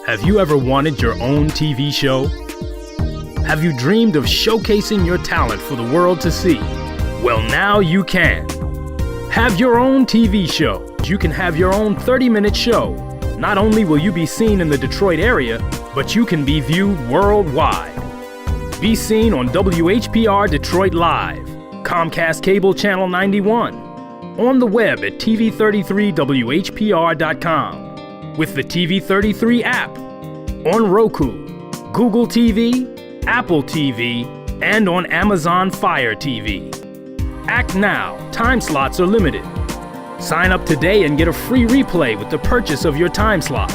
Have you ever wanted your own TV show? Have you dreamed of showcasing your talent for the world to see? Well, now you can. Have your own TV show. You can have your own 30-minute show. Not only will you be seen in the Detroit area, but you can be viewed worldwide. Be seen on WHPR Detroit Live, Comcast Cable Channel 91, on the web at TV33WHPR.com, with the TV33 app, on Roku, Google TV, Apple TV, and on Amazon Fire TV. Act now. Time slots are limited. Sign up today and get a free replay with the purchase of your time slot.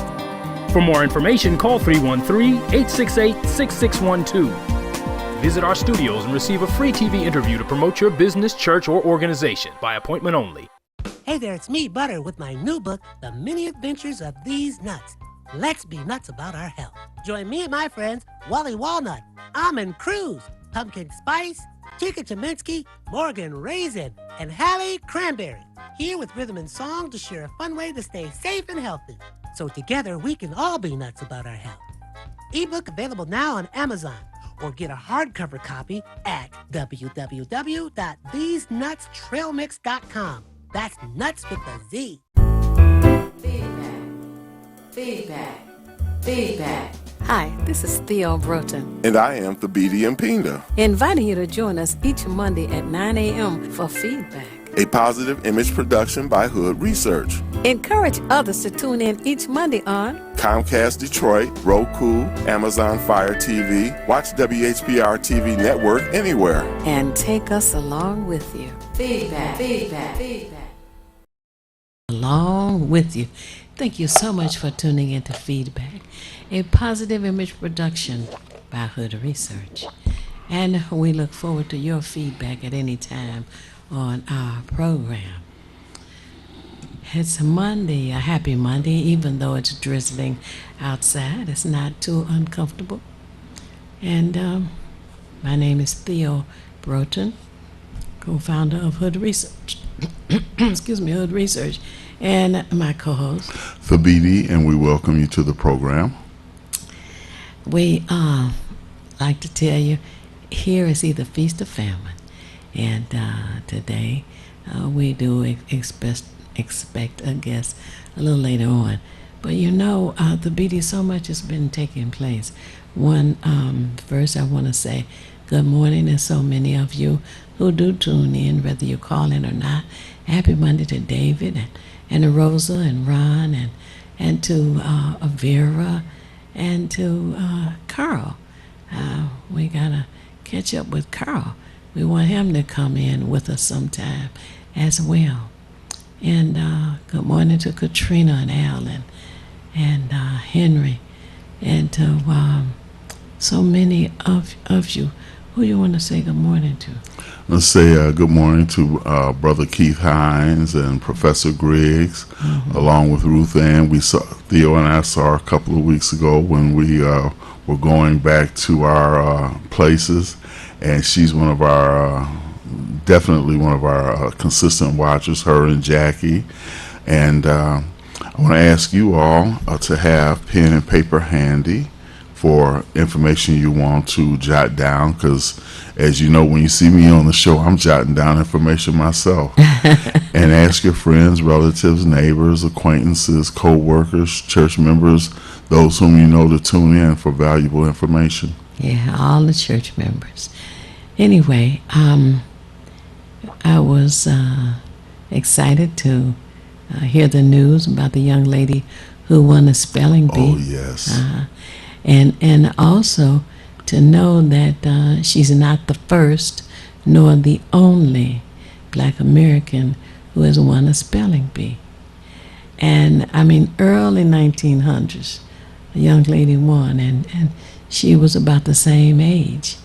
For more information, call 313-868-6612. Visit our studios and receive a free TV interview to promote your business, church, or organization by appointment only. Hey there, it's me, Butter, with my new book, The Many Adventures of These Nuts. Let's be nuts about our health. Join me and my friends, Wally Walnut, Almond Cruz, Pumpkin Spice, Tika Cheminsky, Morgan Raisin, and Hallie Cranberry, here with rhythm and song to share a fun way to stay safe and healthy. So together we can all be nuts about our health. Ebook available now on Amazon, or get a hardcover copy at www.thesenutstrailmix.com. That's nuts with a Z. Feedback. Hi, this is Theo Broughton, And I am Thabiti Mpinda, inviting you to join us each Monday at 9 a.m. for Feedback. a positive image production by Hood Research. Encourage others to tune in each Monday on Comcast Detroit, Roku, Amazon Fire TV, watch WHPR TV Network anywhere. and take us along with you. Feedback. Along with you. Thank you so much for tuning in to Feedback, a positive image production by Hood Research. And we look forward to your feedback at any time on our program. It's a Monday, a happy Monday, even though it's drizzling outside. It's not too uncomfortable. And my name is Theo Broughton, co-founder of Hood Research. Excuse me, Hood Research. And my co-host. Thabiti, and we welcome you to the program. We like to tell you, here is either feast or famine. And today we do expect a guest a little later on. But you know, Thabiti, so much has been taking place. First I want to say good morning to so many of you who do tune in, whether you call in or not. Happy Monday to David and to Rosa and Ron and to Vera and to Carl. We gotta catch up with Carl. We want him to come in with us sometime as well. And good morning to Katrina and Alan and Henry and to so many of you. Who you want to say good morning to? Let's say good morning to Brother Keith Hines and Professor Griggs, along with Ruth Ann. Theo and I saw a couple of weeks ago when we were going back to our places, and she's definitely one of our consistent watchers, her and Jackie. And I want to ask you all to have pen and paper handy for information you want to jot down, because as you know, when you see me on the show, I'm jotting down information myself. And ask your friends, relatives, neighbors, acquaintances, co-workers, church members, those whom you know to tune in for valuable information. Yeah, all the church members. Anyway, I was excited to hear the news about the young lady who won a spelling bee. Oh, yes. And also to know that she's not the first nor the only Black American who has won a spelling bee. And I mean, early 1900s, a young lady won, and she was about the same age.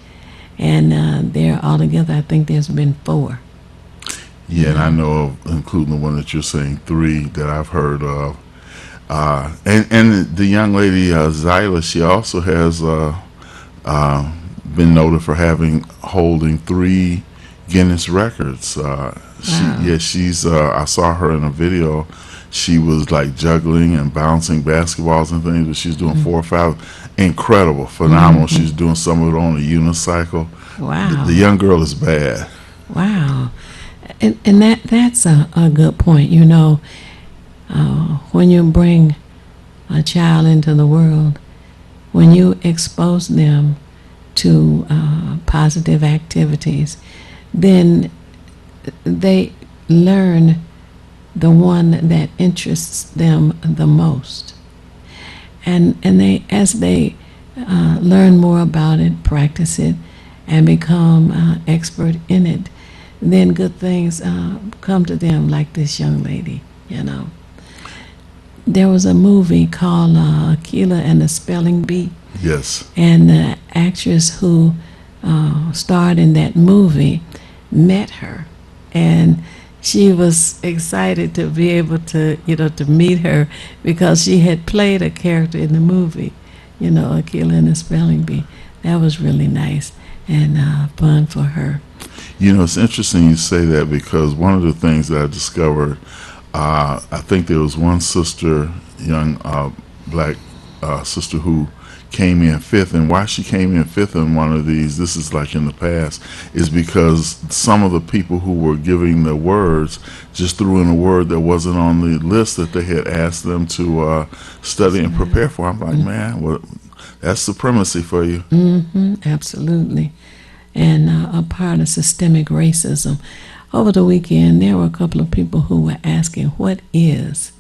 And there altogether, I think there's been 4. Yeah, and I know of, including the one that you're saying, 3 that I've heard of. And the young lady, Zyla, she also has been noted for holding 3 Guinness records. She's I saw her in a video. she was like juggling and bouncing basketballs and things, but she's doing 4 or 5. Incredible, phenomenal. She's doing some of it on a unicycle. Wow. The young girl is bad. Wow. And that's a good point. You know, when you bring a child into the world, when you expose them to positive activities, then they learn the one that interests them the most. And they, as they learn more about it, practice it, and become expert in it, then good things come to them, like this young lady, you know. There was a movie called Akilah and the Spelling Bee. Yes. And the actress who starred in that movie met her, and she was excited to be able to, you know, to meet her because she had played a character in the movie, you know, Akilah and the Spelling Bee. That was really nice and fun for her. You know, it's interesting you say that, because one of the things that I discovered, I think there was one sister, young black sister, who came in 5th, and why she came in 5th in one of these, this is like in the past, is because some of the people who were giving the words just threw in a word that wasn't on the list that they had asked them to study and prepare for. I'm like, man, well, that's supremacy for you. Absolutely. And a part of systemic racism. Over the weekend, there were a couple of people who were asking, what is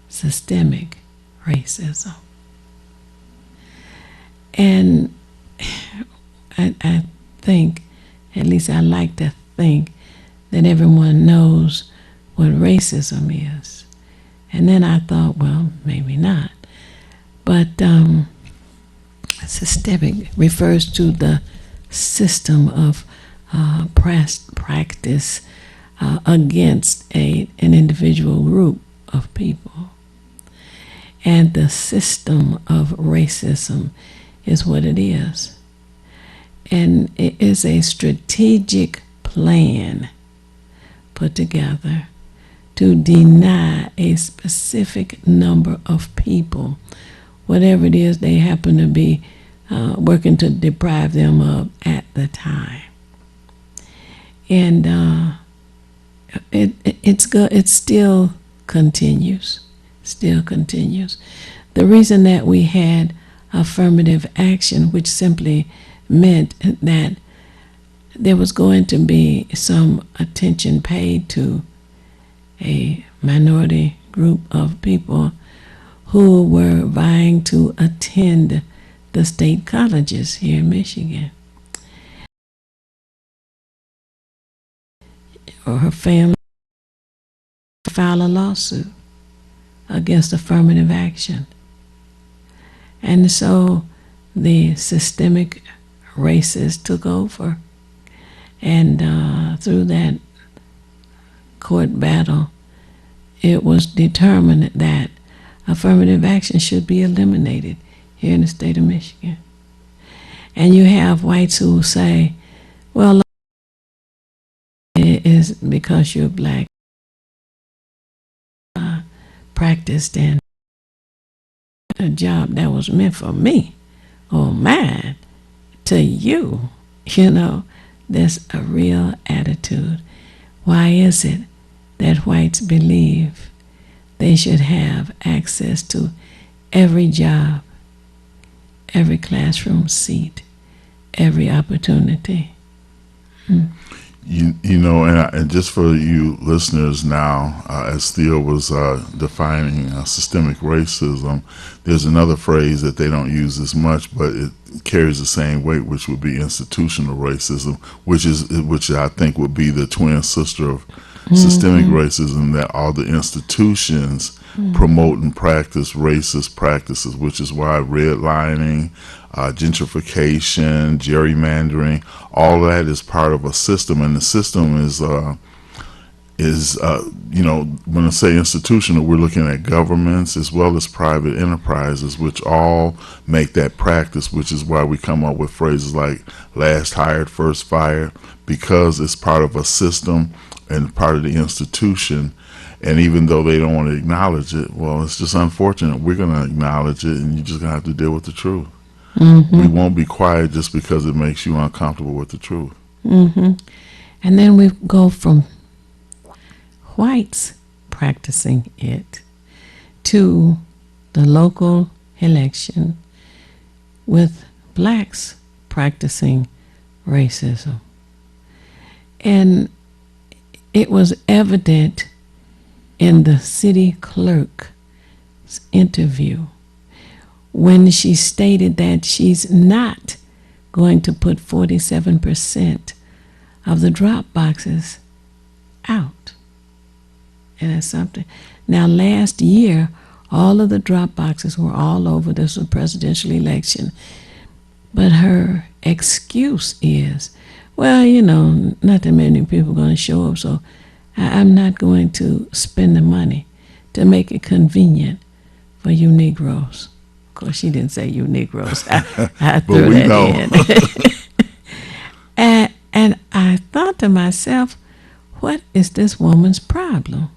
systemic racism? And I think, at least I like to think, that everyone knows what racism is. And then I thought, well, maybe not. But systemic refers to the system of practice against an individual group of people. And the system of racism is what it is. And it is a strategic plan put together to deny a specific number of people whatever it is they happen to be working to deprive them of at the time. And it still continues. The reason that we had affirmative action, which simply meant that there was going to be some attention paid to a minority group of people who were vying to attend the state colleges here in Michigan. Or her family filed a lawsuit against affirmative action. And so the systemic racists took over. And through that court battle, it was determined that affirmative action should be eliminated here in the state of Michigan. And you have whites who say, well, it is because you're black, practiced in a job that was meant for me or mine to you. You know, there's a real attitude. Why is it that whites believe they should have access to every job, every classroom seat, every opportunity? You know, and just for you listeners now, as Theo was defining systemic racism, there's another phrase that they don't use as much, but it carries the same weight, which would be institutional racism, which I think would be the twin sister of systemic racism, that all the institutions promote and practice racist practices, which is why redlining, gentrification, gerrymandering, all that is part of a system. And the system is you know, when I say institutional, we're looking at governments as well as private enterprises, which all make that practice, which is why we come up with phrases like last hired, first fired, because it's part of a system and part of the institution. And even though they don't want to acknowledge it, well, it's just unfortunate. We're going to acknowledge it, and you're just going to have to deal with the truth. We won't be quiet just because it makes you uncomfortable with the truth. And then we go from whites practicing it to the local election with blacks practicing racism. And it was evident in the city clerk's interview when she stated that she's not going to put 47% of the drop boxes out. And that's something. Now, last year, all of the drop boxes were all over. This was a presidential election. But her excuse is, well, not that many people are going to show up, so I'm not going to spend the money to make it convenient for you Negroes. Of course, she didn't say you Negroes. I threw we that know. in. and I thought to myself, what is this woman's problem?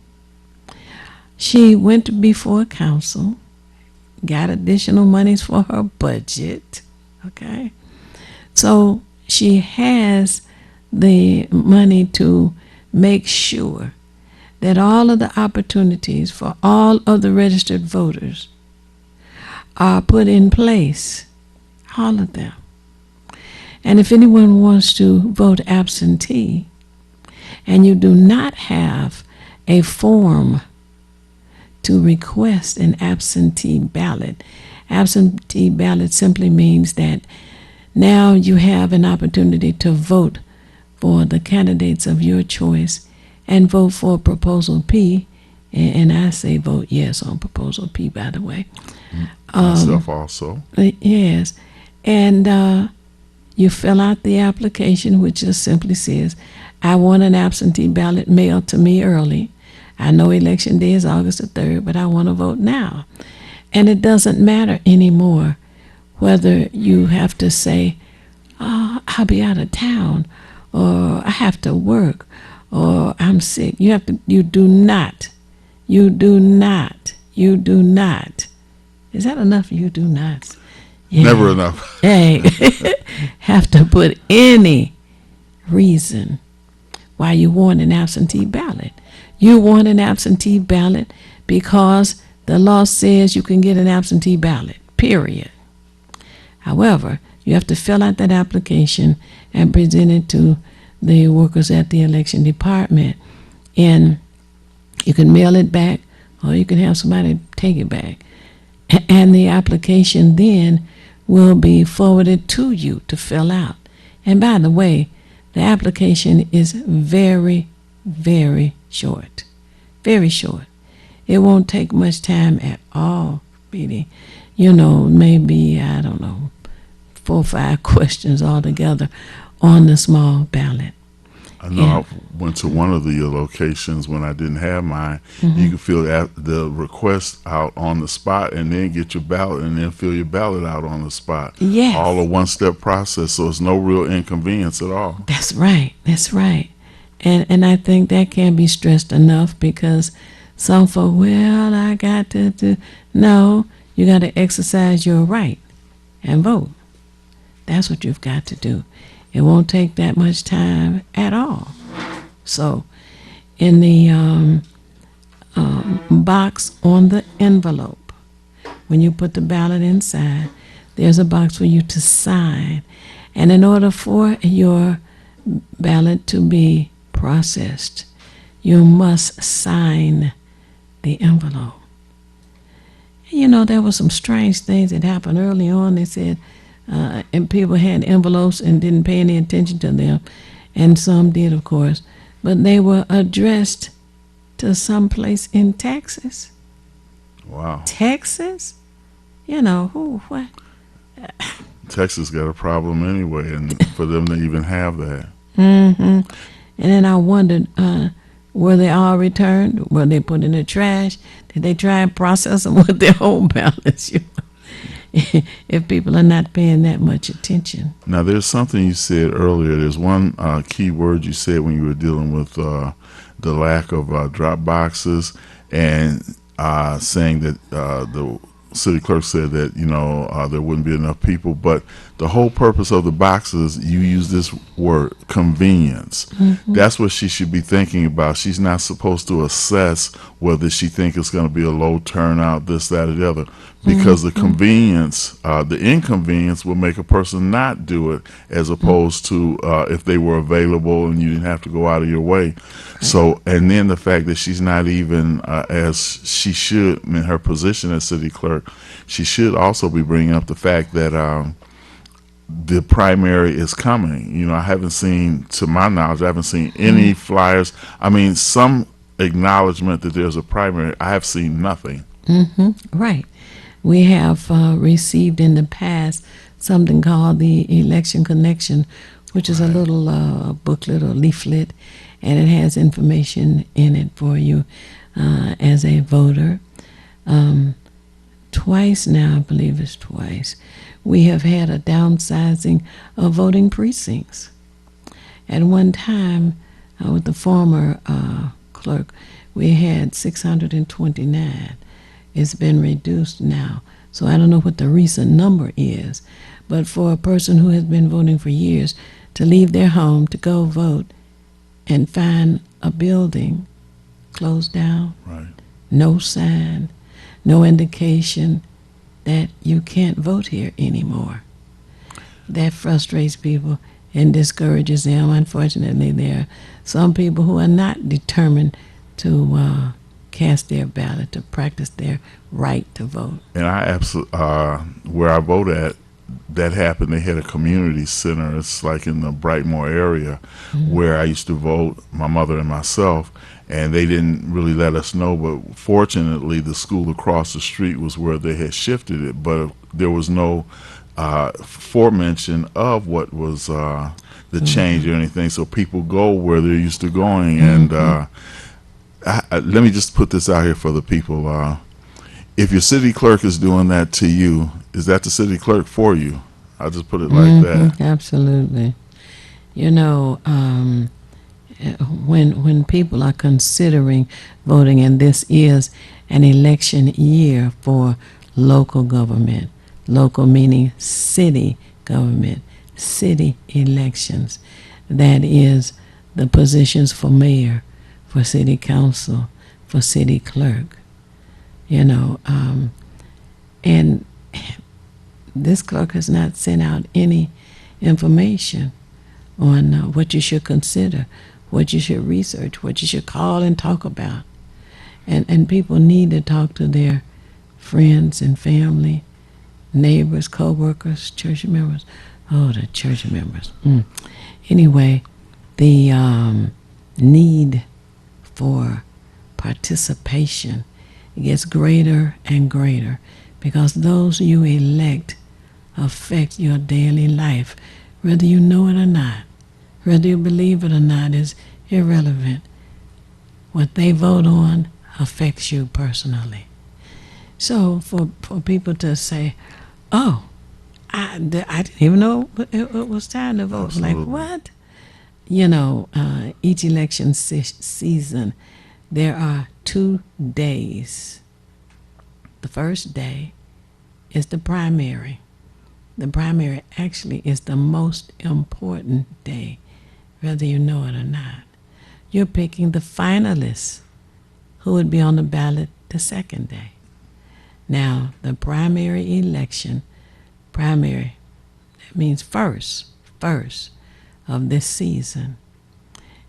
She went before council, got additional monies for her budget, okay? So she has the money to make sure that all of the opportunities for all of the registered voters are put in place, all of them. And if anyone wants to vote absentee and you do not have a form to request an absentee ballot simply means that now you have an opportunity to vote for the candidates of your choice and vote for Proposal P. And I say vote yes on Proposal P, by the way. Myself also. Yes. And you fill out the application, which just simply says, I want an absentee ballot mailed to me early. I know election day is August the 3rd, but I want to vote now. And it doesn't matter anymore whether you have to say, oh, I'll be out of town, or I have to work, or I'm sick. You do not. Is that enough? You do not. Yeah. Never enough. Hey, have to put any reason why you want an absentee ballot. You want an absentee ballot because the law says you can get an absentee ballot, period. However, you have to fill out that application and present it to the workers at the election department. And you can mail it back or you can have somebody take it back. And the application then will be forwarded to you to fill out. And by the way, the application is very, very short. Very short. It won't take much time at all, really. Maybe, 4 or 5 questions altogether on the small ballot. I know I went to one of the locations when I didn't have mine. You could fill the request out on the spot and then get your ballot and then fill your ballot out on the spot. Yes. All a one-step process, so it's no real inconvenience at all. That's right. And I think that can't be stressed enough because some folk, well, I got to do. No, you got to exercise your right and vote. That's what you've got to do. It won't take that much time at all. So in the box on the envelope, when you put the ballot inside, there's a box for you to sign. And in order for your ballot to be processed, you must sign the envelope. There were some strange things that happened early on. They said, and people had envelopes and didn't pay any attention to them, and some did, of course, but they were addressed to some place in Texas. Wow. Texas? What? Texas got a problem anyway, and for them to even have that. And then I wondered, were they all returned? Were they put in the trash? Did they try and process them with their own ballots? If people are not paying that much attention. Now, there's something you said earlier. There's one key word you said when you were dealing with the lack of drop boxes, and saying that the city clerk said that there wouldn't be enough people, but the whole purpose of the boxes, you use this word, convenience. That's what she should be thinking about. She's not supposed to assess whether she thinks it's going to be a low turnout, this, that, or the other, because the convenience, the inconvenience will make a person not do it, as opposed to if they were available and you didn't have to go out of your way. So, and then the fact that she's not even, as she should, in her position as city clerk, she should also be bringing up the fact that the primary is coming. I haven't seen, to my knowledge, I haven't seen any flyers. I mean, some acknowledgement that there's a primary. I have seen nothing. Right. We have received in the past something called the Election Connection, which is a little booklet or leaflet, and it has information in it for you as a voter. Twice now, I believe it's twice, we have had a downsizing of voting precincts. At one time, with the former clerk, we had 629. It's been reduced now. So I don't know what the recent number is, but for a person who has been voting for years to leave their home to go vote and find a building closed down, Right. no sign, no indication that you can't vote here anymore. That frustrates people and discourages them. Unfortunately, there are some people who are not determined to cast their ballot, to practice their right to vote. And I absolutely, where I vote at, that happened. They had a community center. It's like in the Brightmoor area where I used to vote, my mother and myself, and they didn't really let us know. But fortunately, the school across the street was where they had shifted it, but there was no foremention of what was the change or anything. So people go where they're used to going. And let me just put this out here for the people. If your city clerk is doing that to you, is that the city clerk for you? I'll just put it like that. Absolutely. When people are considering voting, and this is an election year for local government, local meaning city government, city elections, that is the positions for mayor, for city council, for city clerk, and this clerk has not sent out any information on what you should consider, what you should research, what you should call and talk about. And people need to talk to their friends and family, neighbors, co-workers, church members. Oh, the church members. Anyway, the need for participation gets greater and greater because those you elect affect your daily life, whether you know it or not. Whether you believe it or not is irrelevant. What they vote on affects you personally. So for people to say, oh, I didn't even know it was time to vote. Absolutely. Like, what? Each election season, there are 2 days. The first day is the primary. The primary actually is the most important day, whether you know it or not. You're picking the finalists who would be on the ballot the second day. Now, the primary election, primary, that means first of this season.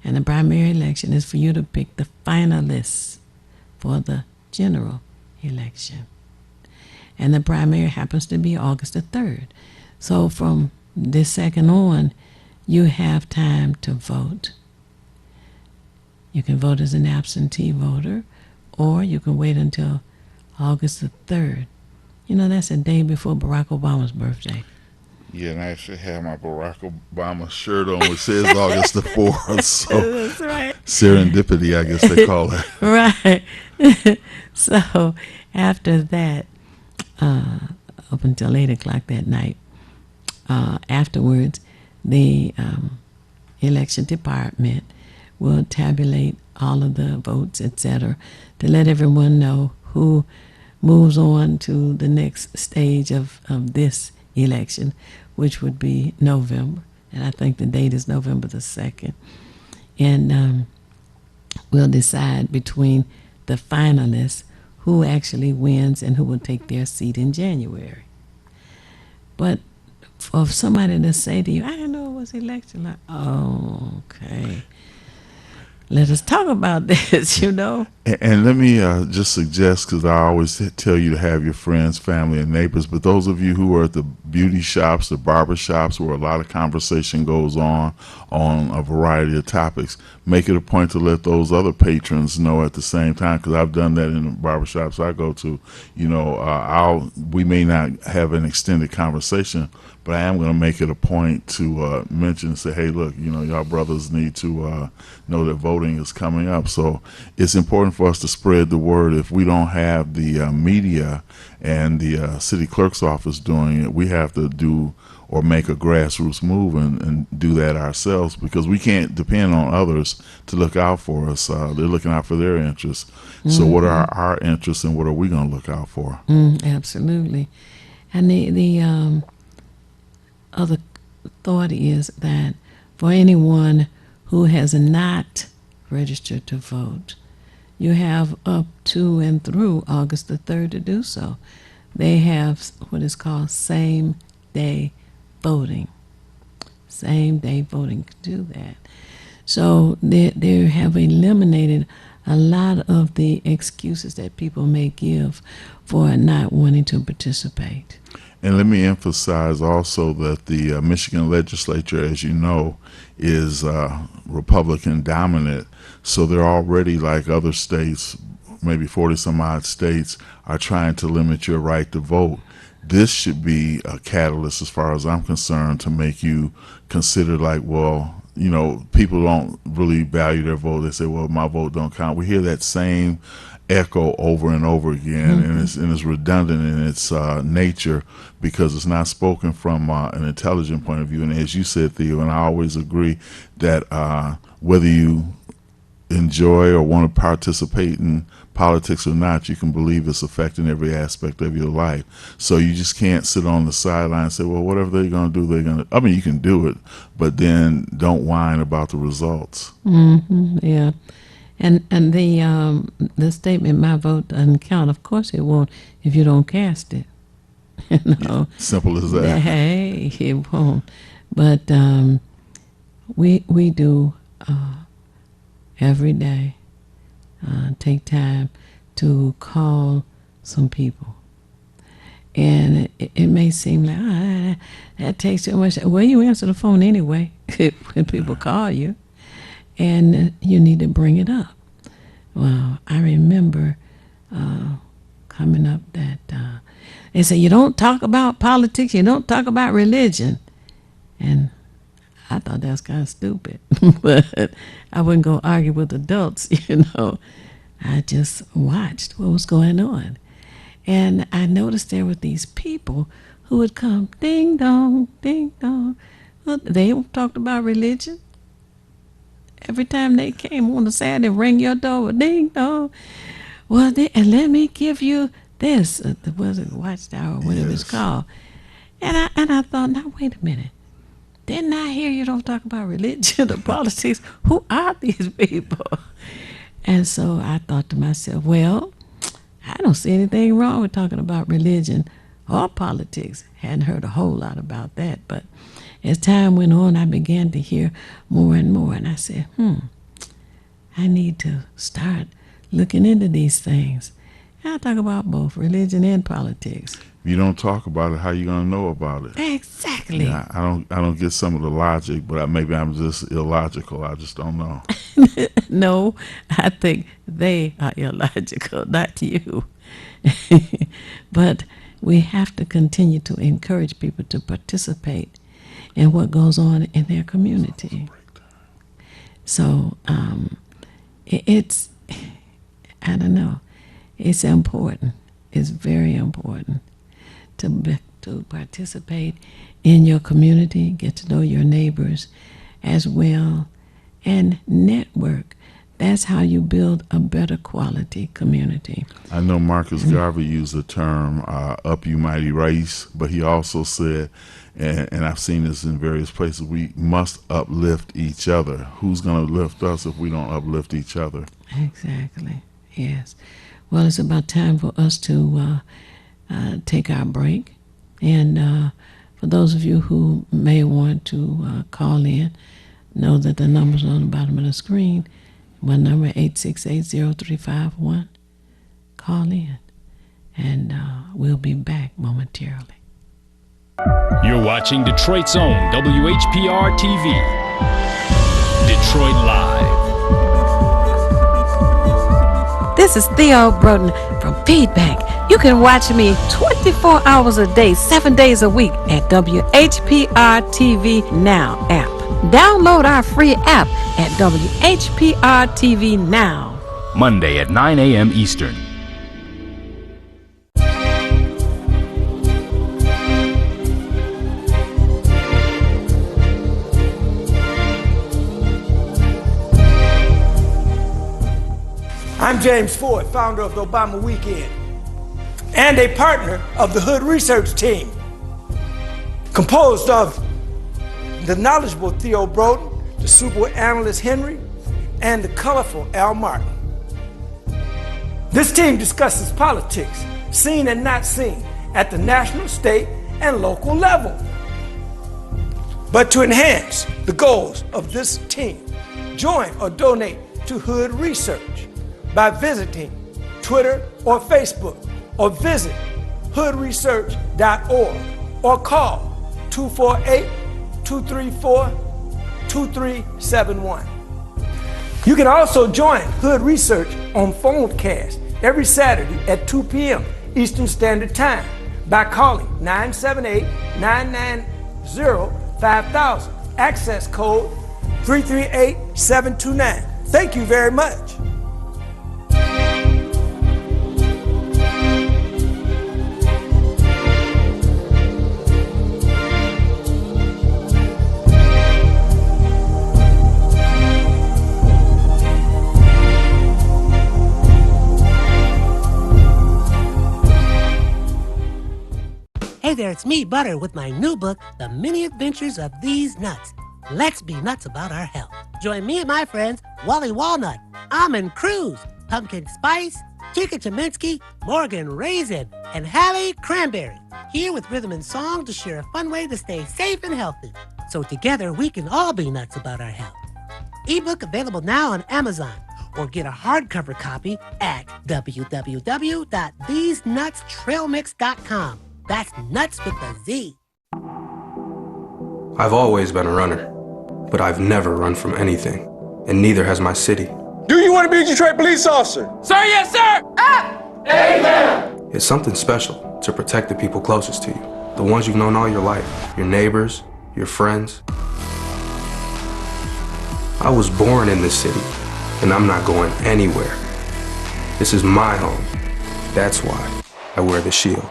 And the primary election is for you to pick the finalists for the general election. And the primary happens to be August the 3rd. So from this second on, you have time to vote. You can vote as an absentee voter, or you can wait until August the 3rd. That's a day before Barack Obama's birthday. Yeah, and I actually have my Barack Obama shirt on, which says August the 4th. So That's right. serendipity, I guess they call it. Right. So after that, up until 8 o'clock that night, afterwards, the election department we'll tabulate all of the votes, etc., to let everyone know who moves on to the next stage of this election, which would be November. And I think the date is November the 2nd. And we'll decide between the finalists who actually wins and who will take their seat in January. But for somebody to say to you, I didn't know it was election, like, oh, okay. Let us talk about this, you know. And let me just suggest, because I always tell you to have your friends, family, and neighbors, but those of you who are at the beauty shops, the barber shops, where a lot of conversation goes on a variety of topics, make it a point to let those other patrons know at the same time, because I've done that in the barber shops I go to. You know, we may not have an extended conversation, but I am going to make it a point to mention and say, hey, look, you know, y'all brothers need to know that voting is coming up. So it's important for us to spread the word. If we don't have the media and the city clerk's office doing it, we have to do or make a grassroots move and do that ourselves, because we can't depend on others to look out for us. They're looking out for their interests. So what are our interests and what are we going to look out for? Absolutely. And the other thought is that for anyone who has not registered to vote, you have up to and through August the 3rd to do so. They have what is called same-day voting. Same-day voting to do that. So they have eliminated a lot of the excuses that people may give for not wanting to participate. And let me emphasize also that the Michigan legislature, as you know, is Republican dominant. So they're already, like other states, maybe 40 some odd states, are trying to limit your right to vote. This should be a catalyst, as far as I'm concerned, to make you consider, like, well, you know, people don't really value their vote. They say, well, my vote don't count. We hear that same echo over and over again, and it's redundant in its nature, because it's not spoken from an intelligent point of view. And as you said, Theo, and I always agree that whether you enjoy or want to participate in politics or not, you can believe it's affecting every aspect of your life. So you just can't sit on the sideline and say, well, whatever they're going to do, they're going to. I mean, you can do it, but then don't whine about the results. Yeah. And the statement, my vote doesn't count, of course it won't if you don't cast it. You know, simple as that. Hey, it won't. But we do every day take time to call some people. And it may seem like, that takes too much. Well, you answer the phone anyway when people call you. And you need to bring it up. Well, I remember coming up that they say, you don't talk about politics, you don't talk about religion. And I thought that was kind of stupid. But I wouldn't go argue with adults, you know. I just watched what was going on. And I noticed there were these people who would come, ding dong, ding dong. Well, they talked about religion. Every time they came on the Saturday, ring your door, ding dong. Well, and let me give you this. Was it Watchtower, whatever it's called? And I thought, now wait a minute. Didn't I hear you don't talk about religion or politics? Who are these people? And so I thought to myself, well, I don't see anything wrong with talking about religion or politics. Hadn't heard a whole lot about that, but as time went on, I began to hear more and more, and I said, I need to start looking into these things. And I talk about both religion and politics. If you don't talk about it, how you gonna know about it? Exactly. Yeah, I don't get some of the logic, but maybe I'm just illogical. I just don't know. No, I think they are illogical, not you. But we have to continue to encourage people to participate in what goes on in their community. So it's, I don't know, it's important. It's very important to participate in your community, get to know your neighbors as well, and network. That's how you build a better quality community. I know Marcus Garvey used the term up you mighty race, but he also said, and I've seen this in various places, we must uplift each other. Who's going to lift us if we don't uplift each other? Exactly, yes. Well, it's about time for us to take our break. And for those of you who may want to call in, know that the number's on the bottom of the screen. My number 868-0351. Call in, and we'll be back momentarily. You're watching Detroit's own WHPR TV. Detroit Live. This is Theo Broden from Feedback. You can watch me 24 hours a day, 7 days a week at WHPR TV Now app. Download our free app at WHPR TV Now. Monday at 9 a.m. Eastern. I'm James Ford, founder of the Obama Weekend, and a partner of the Hood Research Team, composed of the knowledgeable Theo Broden, the super analyst Henry, and the colorful Al Martin. This team discusses politics, seen and not seen, at the national, state, and local level. But to enhance the goals of this team, join or donate to Hood Research by visiting Twitter or Facebook, or visit hoodresearch.org, or call 248-234-2371. You can also join Hood Research on Phonecast every Saturday at 2 p.m. Eastern Standard Time by calling 978-990-5000, access code 338729. Thank you very much. Hey there, it's me, Butter, with my new book, The Many Adventures of These Nuts. Let's be nuts about our health. Join me and my friends, Wally Walnut, Almond Cruz, Pumpkin Spice, Chica Cheminsky, Morgan Raisin, and Hallie Cranberry, here with rhythm and song to share a fun way to stay safe and healthy. So together we can all be nuts about our health. Ebook available now on Amazon, or get a hardcover copy at www.thesenutstrailmix.com. That's nuts with a Z. I've always been a runner, but I've never run from anything, and neither has my city. Do you want to be a Detroit police officer? Sir, yes, sir! Up! Amen! It's something special to protect the people closest to you, the ones you've known all your life, your neighbors, your friends. I was born in this city, and I'm not going anywhere. This is my home. That's why I wear the shield.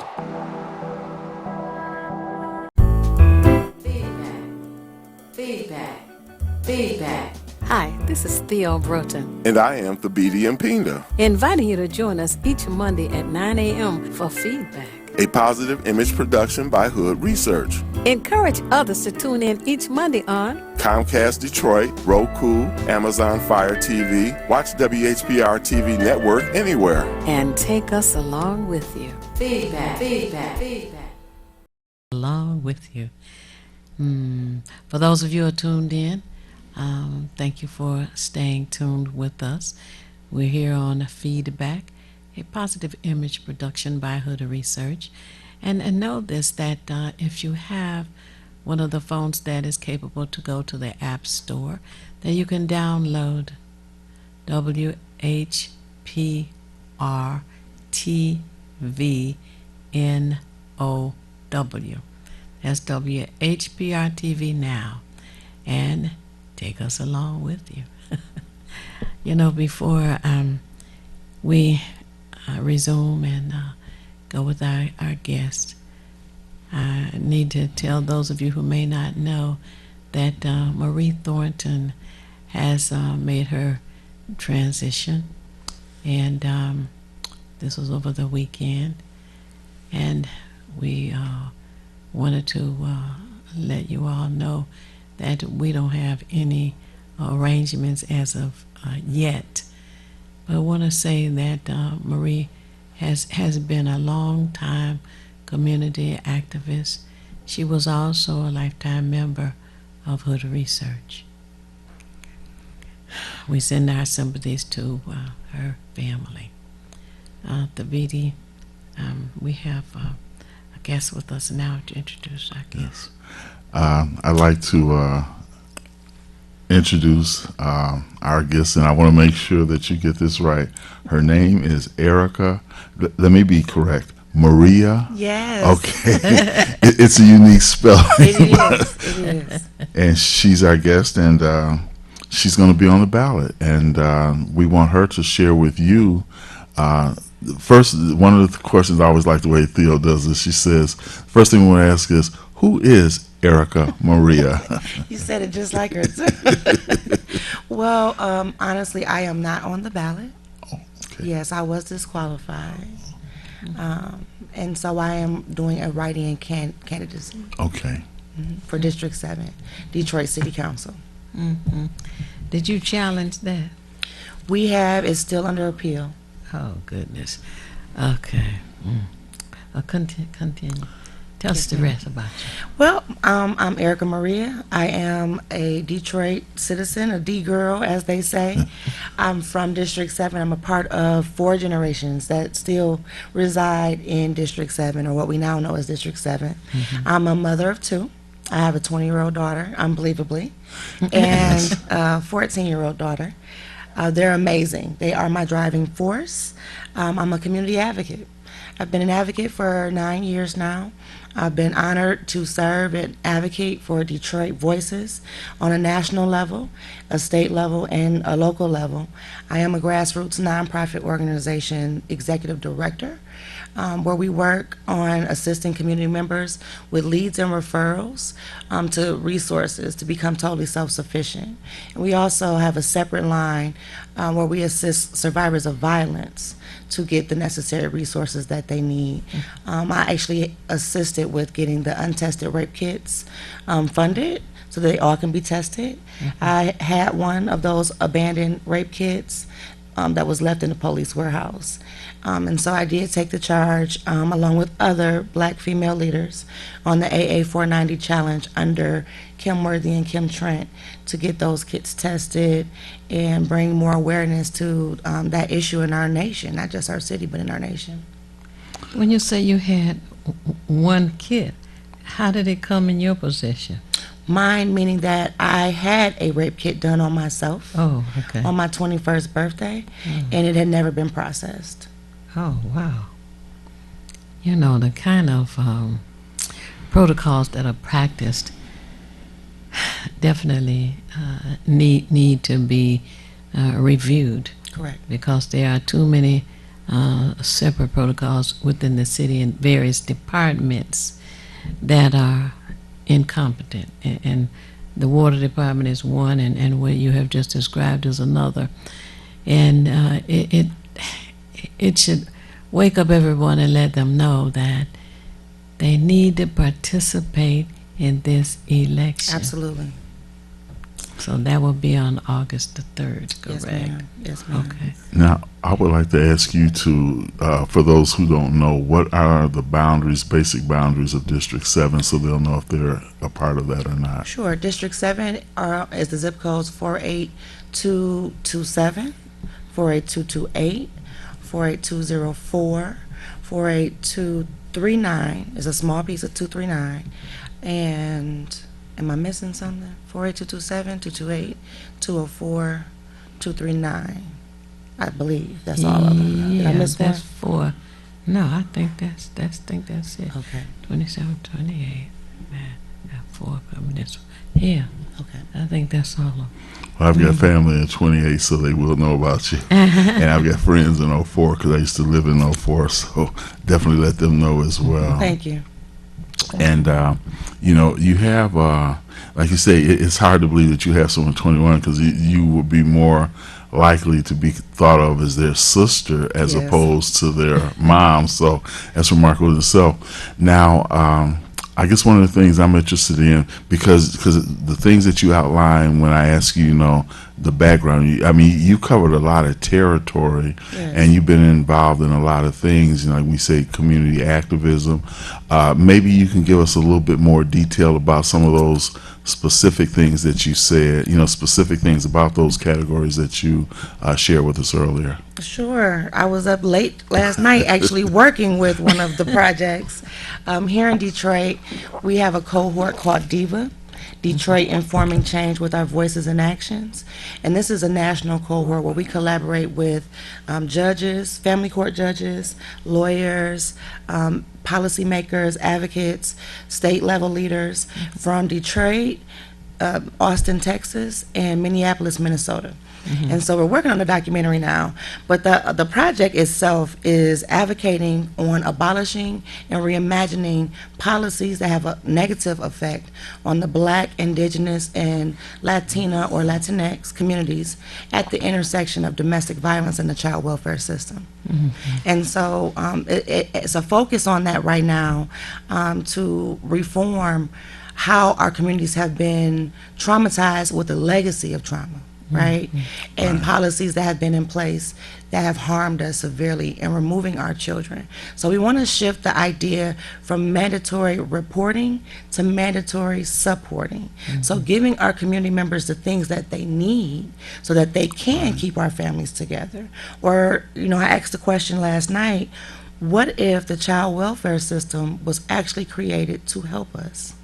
Feedback. Hi, this is Theo Broden. And I am Thabiti Mpinda. Inviting you to join us each Monday at 9 a.m. for Feedback. A positive image production by Hood Research. Encourage others to tune in each Monday on Comcast Detroit, Roku, Amazon Fire TV, watch WHPR TV Network anywhere. and take us along with you. Feedback. Along with you. For those of you who are tuned in, thank you for staying tuned with us. We're here on Feedback, a positive image production by Hood Research. And know this, that if you have one of the phones that is capable to go to the App Store, then you can download WHPR TV NOW. That's WHPR TV Now. And take us along with you. You know, before we resume and go with our guest, I need to tell those of you who may not know that Marie Thornton has made her transition, and this was over the weekend, and we wanted to let you all know that we don't have any arrangements as of yet. But I want to say that Marie has been a long time community activist. She was also a lifetime member of Hood Research. We send our sympathies to her family. Thabiti, we have a guest with us now to introduce our guest. I'd like to introduce our guest, and I want to make sure that you get this right. Her name is Erica. Let me be correct. Maria? Yes. Okay. It's a unique spelling. It is. And she's our guest, and she's going to be on the ballot. And we want her to share with you. First, one of the questions I always like the way Theo does this. She says, first thing we want to ask is, who is Erica Maria? You said it just like her. Well, honestly, I am not on the ballot. Oh, okay. Yes, I was disqualified. And so I am doing a write-in candidacy Okay. for District 7, Detroit City Council. Mm-hmm. Did you challenge that? We have, it's still under appeal. Oh, goodness. Okay. Continue. Tell us the rest about you. Well, I'm Erica Maria. I am a Detroit citizen, a D-girl, as they say. I'm from District 7. I'm a part of 4 generations that still reside in District 7, or what we now know as District 7. Mm-hmm. I'm a mother of 2. I have a 20-year-old daughter, unbelievably, and a 14-year-old daughter. They're amazing. They are my driving force. I'm a community advocate. I've been an advocate for 9 years now. I've been honored to serve and advocate for Detroit Voices on a national level, a state level, and a local level. I am a grassroots nonprofit organization executive director, where we work on assisting community members with leads and referrals to resources to become totally self-sufficient. And we also have a separate line where we assist survivors of violence to get the necessary resources that they need. I actually assisted with getting the untested rape kits funded so that they all can be tested. I had one of those abandoned rape kits that was left in the police warehouse. And so I did take the charge, along with other black female leaders, on the AA 490 challenge under Kim Worthy and Kim Trent to get those kits tested and bring more awareness to that issue in our nation, not just our city, but in our nation. When you say you had one kit, how did it come in your possession? Mine, meaning that I had a rape kit done on myself Oh, okay. on my 21st birthday, and it had never been processed. Oh, wow. You know, the kind of protocols that are practiced definitely need to be reviewed. Correct. Because there are too many separate protocols within the city and various departments that are incompetent. And the water department is one, and what you have just described is another. And it should wake up everyone and let them know that they need to participate in this election. Absolutely. So that will be on August the 3rd, correct? Yes, ma'am. Yes, ma'am. Okay. Now, I would like to ask you to, for those who don't know, what are the boundaries, basic boundaries of District 7, so they'll know if they're a part of that or not? Sure. District 7 is the zip codes 48227, 48228, 48204, 48239 is a small piece of 239, and am I missing something? 48227, 228, 204, 239. I believe that's all of them. Did I miss one? That's 4. No, I think that's it. Okay. 27, 28. Man, got 4 coming this way. Yeah. Okay. I think that's all of them. Well, I've got family in 28, so they will know about you. And I've got friends in 04 because I used to live in 04, so definitely let them know as well. Thank you. And you have, like you say, it's hard to believe that you have someone 21 because you would be more likely to be thought of as their sister as opposed to their mom. So that's remarkable in itself. Now, I guess one of the things I'm interested in, because the things that you outline when I ask you, the background, you covered a lot of territory, and you've been involved in a lot of things, like we say, community activism. Maybe you can give us a little bit more detail about some of those specific things that you said, specific things about those categories that you shared with us earlier. Sure. I was up late last night actually working with one of the projects. Here in Detroit, we have a cohort called DIVA, Detroit Informing Change with Our Voices and Actions. And this is a national cohort where we collaborate with judges, family court judges, lawyers, policymakers, advocates, state level leaders from Detroit, Austin, Texas, and Minneapolis, Minnesota. And so we're working on the documentary now, but the project itself is advocating on abolishing and reimagining policies that have a negative effect on the Black, Indigenous, and Latina or Latinx communities at the intersection of domestic violence and the child welfare system. And so it's a focus on that right now to reform how our communities have been traumatized with a legacy of trauma. Right? And policies that have been in place that have harmed us severely in removing our children. So we want to shift the idea from mandatory reporting to mandatory supporting. So giving our community members the things that they need so that they can keep our families together. Or, I asked the question last night, what if the child welfare system was actually created to help us?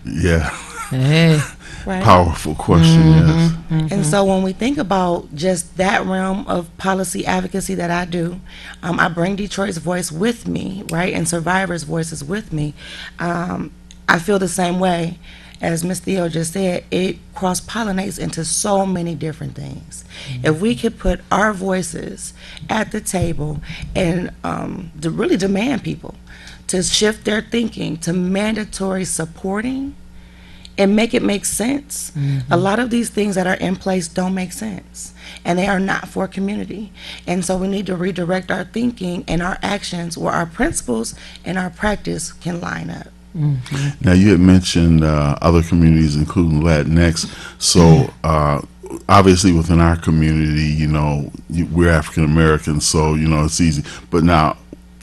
Yeah. Hey. Right? Powerful question, yes. And so when we think about just that realm of policy advocacy that I do, I bring Detroit's voice with me, right, and survivors' voices with me. I feel the same way. As Ms. Theo just said, it cross-pollinates into so many different things. If we could put our voices at the table and to really demand people to shift their thinking to mandatory supporting and make it make sense. A lot of these things that are in place don't make sense, and they are not for community. And so we need to redirect our thinking and our actions where our principles and our practice can line up. Now, you had mentioned other communities, including Latinx. So, obviously, within our community, we're African Americans, so it's easy. But now,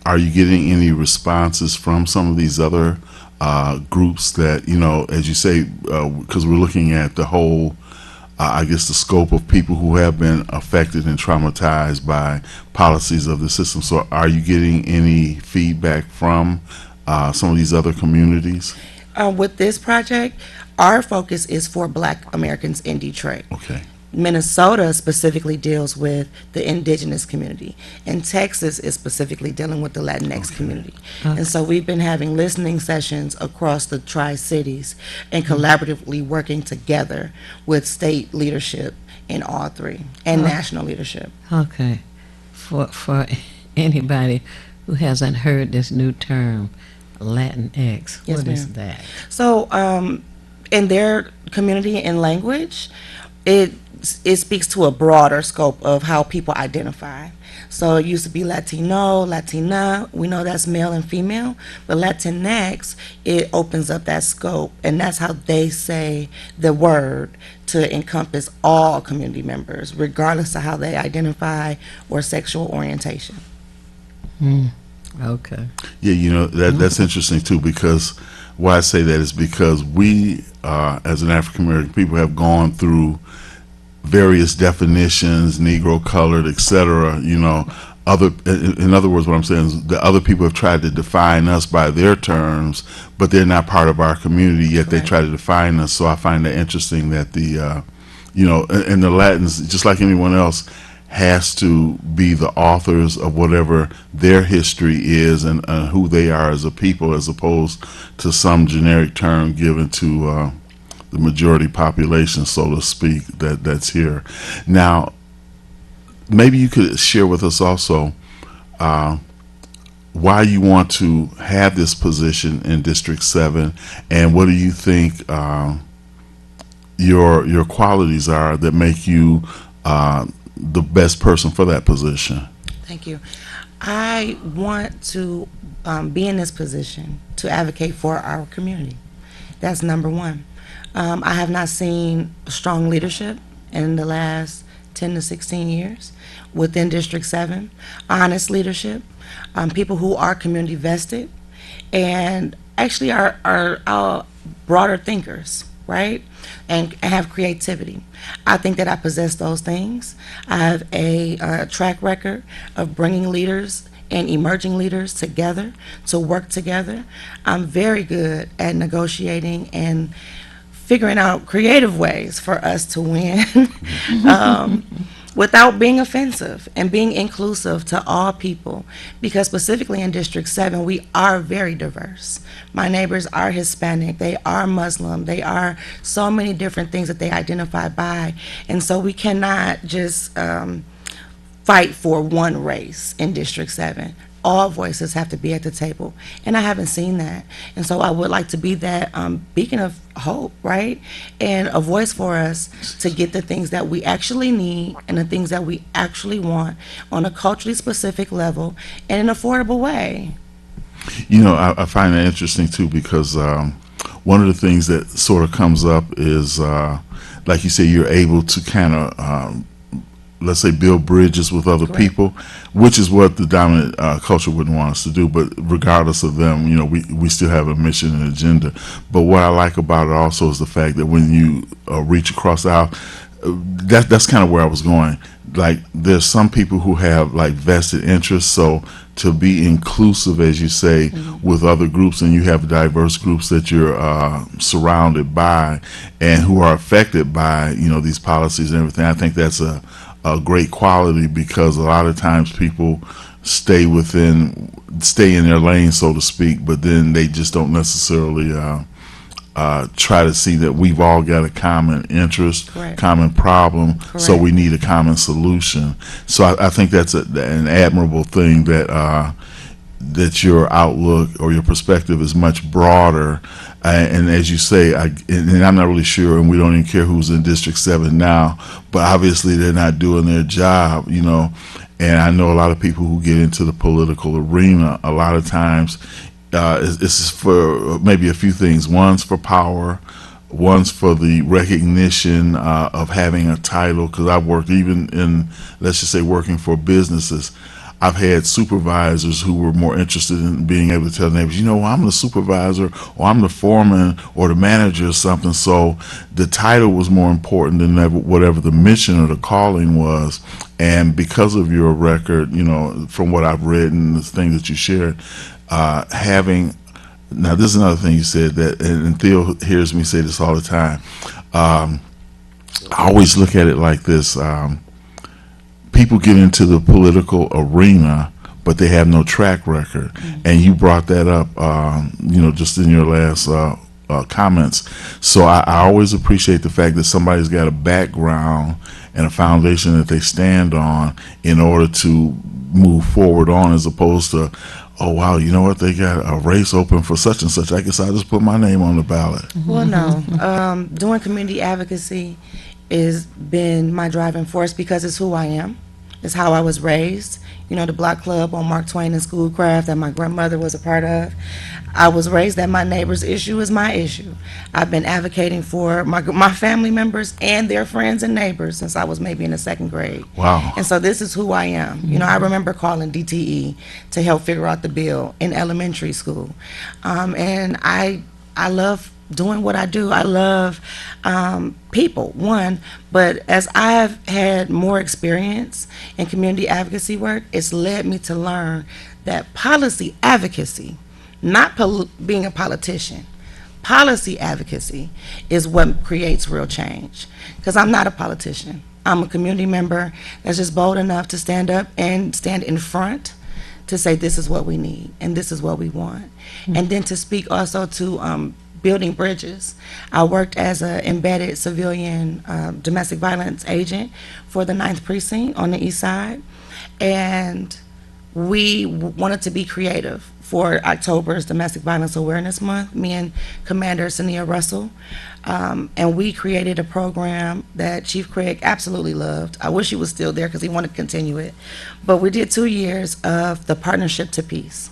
are you getting any responses from some of these other groups that, as you say, because we're looking at the whole, I guess, the scope of people who have been affected and traumatized by policies of the system. So are you getting any feedback from some of these other communities? With this project, our focus is for Black Americans in Detroit. Okay. Minnesota specifically deals with the indigenous community, and Texas is specifically dealing with the Latinx community. And so we've been having listening sessions across the Tri-Cities and collaboratively working together with state leadership in all three and national leadership. Okay. For anybody who hasn't heard this new term, Latinx, Yes, what is ma'am. that? So in their community and language, it speaks to a broader scope of how people identify. So it used to be Latino, Latina, we know that's male and female, but Latinx, it opens up that scope, and that's how they say the word to encompass all community members, regardless of how they identify or sexual orientation. Okay. Yeah, that's interesting too, because why I say that is because we, as an African American people, have gone through various definitions, Negro, colored, etc. In other words, what I'm saying is the other people have tried to define us by their terms, but they're not part of our community, yet they try to define us. So I find that interesting that the, and the Latins, just like anyone else, has to be the authors of whatever their history is and who they are as a people, as opposed to some generic term given to the majority population, so to speak, that's here. Now, maybe you could share with us also why you want to have this position in District 7, and what do you think your qualities are that make you the best person for that position? Thank you. I want to be in this position to advocate for our community. That's number one. I have not seen strong leadership in the last 10 to 16 years within District 7, honest leadership, people who are community vested, and actually are broader thinkers, right? And have creativity. I think that I possess those things. I have a track record of bringing leaders and emerging leaders together to work together. I'm very good at negotiating and figuring out creative ways for us to win without being offensive and being inclusive to all people. Because specifically in District 7, we are very diverse. My neighbors are Hispanic, they are Muslim, they are so many different things that they identify by. And so we cannot just fight for one race in District 7. All voices have to be at the table, and I haven't seen that. And so I would like to be that beacon of hope, right? And a voice for us to get the things that we actually need and the things that we actually want on a culturally specific level in an affordable way. You know, I find that interesting too, because one of the things that sort of comes up is, like you say, you're able to kind of let's say build bridges with other people, which is what the dominant culture wouldn't want us to do. But regardless of them, you know, we still have a mission and agenda. But what I like about it also is the fact that when you reach across the aisle, that's kind of where I was going. Like, there's some people who have like vested interests, so to be inclusive, as you say, with other groups, and you have diverse groups that you're surrounded by and who are affected by, you know, these policies and everything. I think that's a great quality, because a lot of times people stay in their lane, so to speak, but then they just don't necessarily try to see that we've all got a common interest, common problem, so we need a common solution. So I think that's an admirable thing, that that your outlook or your perspective is much broader. And as you say, and I'm not really sure, and we don't even care who's in District 7 now, but obviously they're not doing their job, you know. And I know a lot of people who get into the political arena, a lot of times it's for maybe a few things. One's for power, one's for the recognition of having a title, because I've worked even in, let's just say, working for businesses. I've had supervisors who were more interested in being able to tell neighbors, you know, I'm the supervisor, or I'm the foreman, or the manager or something. So the title was more important than whatever the mission or the calling was. And because of your record, you know, from what I've read and the things that you shared, now this is another thing you said, that, and Theo hears me say this all the time, I always look at it like this. People get into the political arena, but they have no track record. And you brought that up, you know, just in your last comments. So I always appreciate the fact that somebody's got a background and a foundation that they stand on in order to move forward on, as opposed to, oh, wow, you know what, they got a race open for such and such, I guess I'll just put my name on the ballot. Well, no. Doing community advocacy has been my driving force, because it's who I am. It's how I was raised. You know, the block club on Mark Twain and Schoolcraft that my grandmother was a part of. I was raised that my neighbor's issue is my issue. I've been advocating for my family members and their friends and neighbors since I was maybe in the 2nd grade. Wow. And so this is who I am. You know, I remember calling DTE to help figure out the bill in elementary school. And I love doing what I do. I love people, one, but as I've had more experience in community advocacy work, it's led me to learn that policy advocacy, not being a politician, policy advocacy is what creates real change. Because I'm not a politician. I'm a community member that's just bold enough to stand up and stand in front to say this is what we need and this is what we want. And then to speak also to building bridges. I worked as an embedded civilian domestic violence agent for the 9th Precinct on the East Side. And we wanted to be creative for October's Domestic Violence Awareness Month, me and Commander Sania Russell. And we created a program that Chief Craig absolutely loved. I wish he was still there because he wanted to continue it. But we did 2 years of the Partnership to Peace.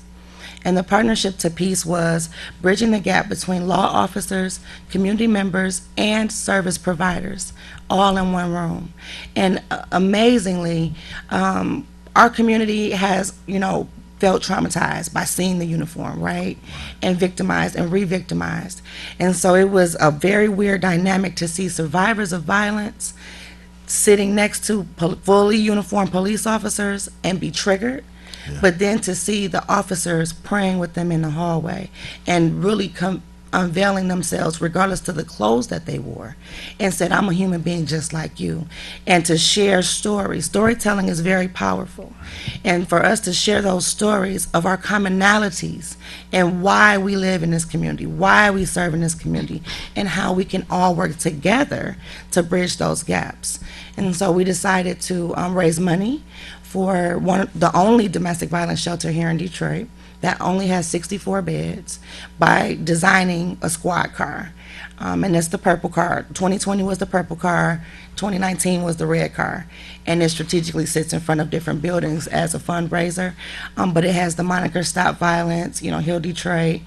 And the Partnership to Peace was bridging the gap between law officers, community members, and service providers, all in one room. And amazingly, our community has, felt traumatized by seeing the uniform, right? And victimized and re-victimized. And so it was a very weird dynamic to see survivors of violence sitting next to fully uniformed police officers and be triggered, but then to see the officers praying with them in the hallway and really unveiling themselves regardless to the clothes that they wore, and said, I'm a human being just like you. And to share stories. Storytelling is very powerful. And for us to share those stories of our commonalities and why we live in this community, why we serve in this community, and how we can all work together to bridge those gaps. And so we decided to raise money for the only domestic violence shelter here in Detroit that only has 64 beds by designing a squad car. And it's the purple car. 2020 was the purple car, 2019 was the red car. And it strategically sits in front of different buildings as a fundraiser. But it has the moniker Stop Violence, Heal Detroit.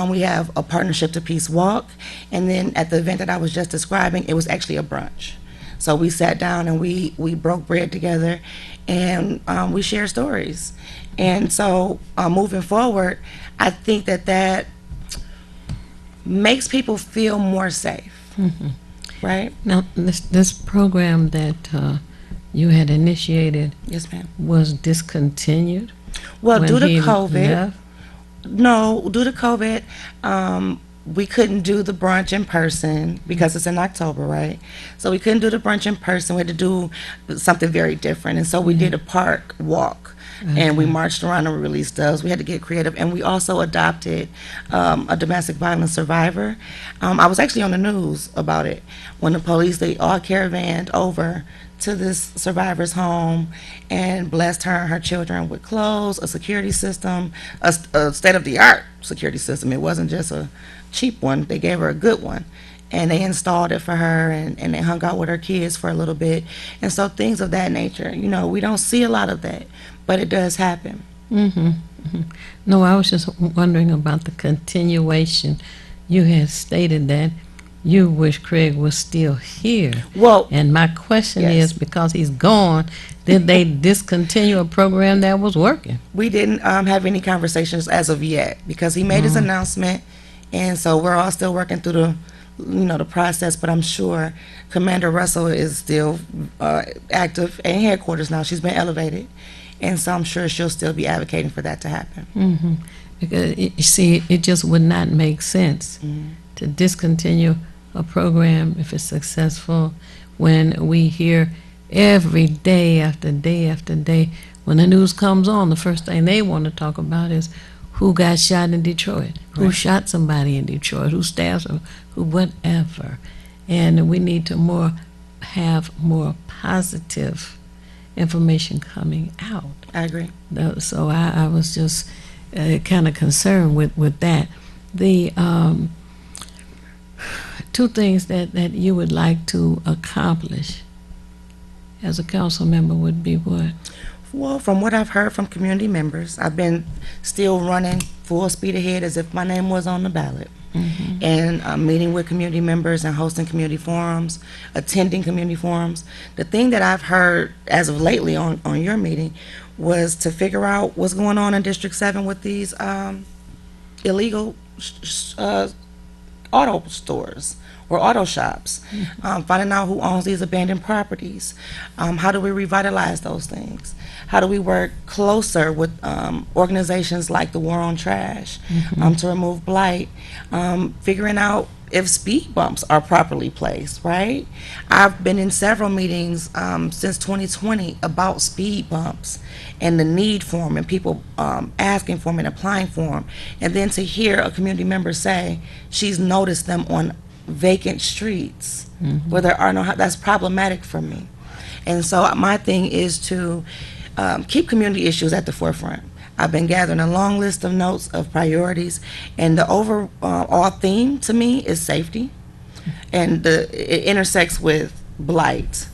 We have a Partnership to Peace walk. And then at the event that I was just describing, it was actually a brunch. So we sat down and we broke bread together, and we shared stories. And so moving forward, I think that makes people feel more safe, right? Now, this program that you had initiated, Yes, ma'am. was discontinued? Well, when due to he COVID, left? no, due to COVID, we couldn't do the brunch in person because it's in October, right? So we couldn't do the brunch in person. We had to do something very different. And so we did a park walk. And we marched around and released those. We had to get creative. And we also adopted a domestic violence survivor. I was actually on the news about it when the police, they all caravanned over to this survivor's home and blessed her and her children with clothes, a security system, a state-of-the-art security system. It wasn't just a cheap one. They gave her a good one. And they installed it for her, and they hung out with her kids for a little bit. And so things of that nature, we don't see a lot of that, but it does happen. No, I was just wondering about the continuation. You had stated that you wish Craig was still here. Well, and my question yes. is, because he's gone, did they discontinue a program that was working? We didn't have any conversations as of yet because he made his announcement, and so we're all still working through the process. But I'm sure Commander Russell is still active in headquarters now. She's been elevated, and so I'm sure she'll still be advocating for that to happen. Because you see, it just would not make sense to discontinue a program if it's successful when we hear every day after day after day, when the news comes on, the first thing they want to talk about is who got shot in Detroit, who shot somebody in Detroit, who stabbed them, who whatever. And we need to have more positive information coming out. I agree. So I was just kind of concerned with that. The two things that you would like to accomplish as a council member would be what? Well, from what I've heard from community members, I've been still running full speed ahead as if my name was on the ballot. And meeting with community members and hosting community forums, attending community forums. The thing that I've heard as of lately on your meeting was to figure out what's going on in District 7 with these illegal auto stores or auto shops, finding out who owns these abandoned properties. How do we revitalize those things? How do we work closer with organizations like the War on Trash to remove blight? Figuring out if speed bumps are properly placed, right? I've been in several meetings since 2020 about speed bumps and the need for them, and people asking for them and applying for them. And then to hear a community member say she's noticed them on vacant streets where there are no, that's problematic for me. And so my thing is to keep community issues at the forefront. I've been gathering a long list of notes of priorities, and the overall theme to me is safety, and it intersects with blight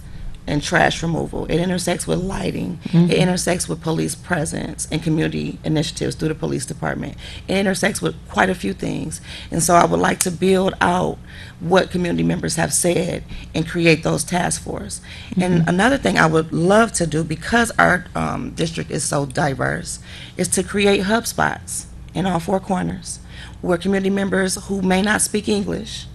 and trash removal. It intersects with lighting. It intersects with police presence and community initiatives through the police department. It intersects with quite a few things. And so I would like to build out what community members have said and create those task forces. And another thing I would love to do, because our district is so diverse, is to create hub spots in all four corners where community members who may not speak English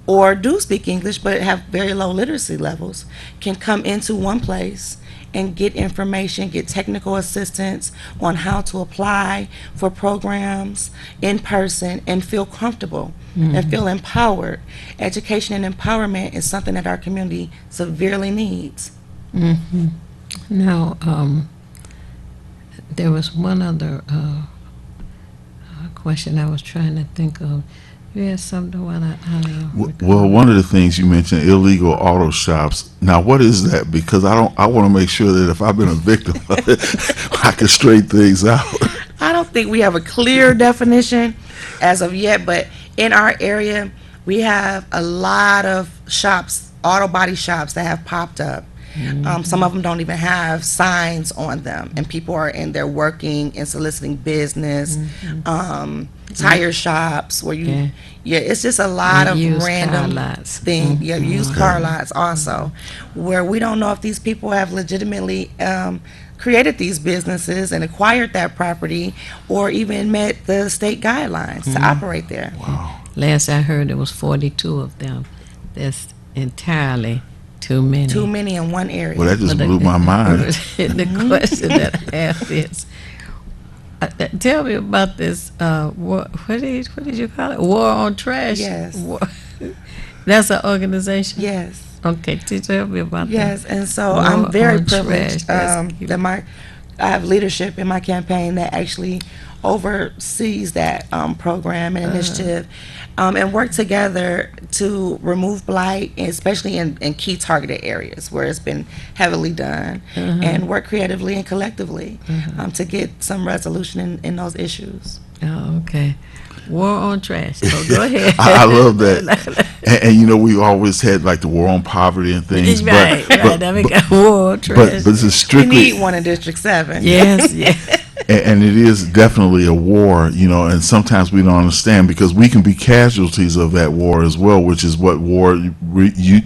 or do speak English but have very low literacy levels can come into one place and get information, get technical assistance on how to apply for programs in person and feel comfortable and feel empowered. Education and empowerment is something that our community severely needs. Now, there was one other question I was trying to think of. You had something Well, one of the things you mentioned, illegal auto shops. Now, what is that? Because I want to make sure that if I've been a victim of it, I can straighten things out. I don't think we have a clear definition as of yet, but in our area, we have a lot of shops, auto body shops that have popped up. Some of them don't even have signs on them, and people are in there working and soliciting business. Tire shops where it's just a lot of random things. Used car lots also, where we don't know if these people have legitimately created these businesses and acquired that property, or even met the state guidelines to operate there. Wow. Last I heard, there was 42 of them. That's entirely too many. Too many in one area. Well, that just blew my mind. The question that I have is, tell me about this. What did you call it? War on Trash. Yes. That's an organization. Yes. Okay, tell me about that. Yes, and so I'm very privileged that I have leadership in my campaign that actually oversees that program and initiative, and work together to remove blight, especially in key targeted areas where it's been heavily done, and work creatively and collectively to get some resolution in those issues. Oh, okay. War on Trash. So go ahead. I love that. And you know, we always had like the war on poverty and things. Right. Now we got war on trash. But this is strictly. We need one in District 7. Yes, yes. And it is definitely a war, you know, and sometimes we don't understand because we can be casualties of that war as well, which is what war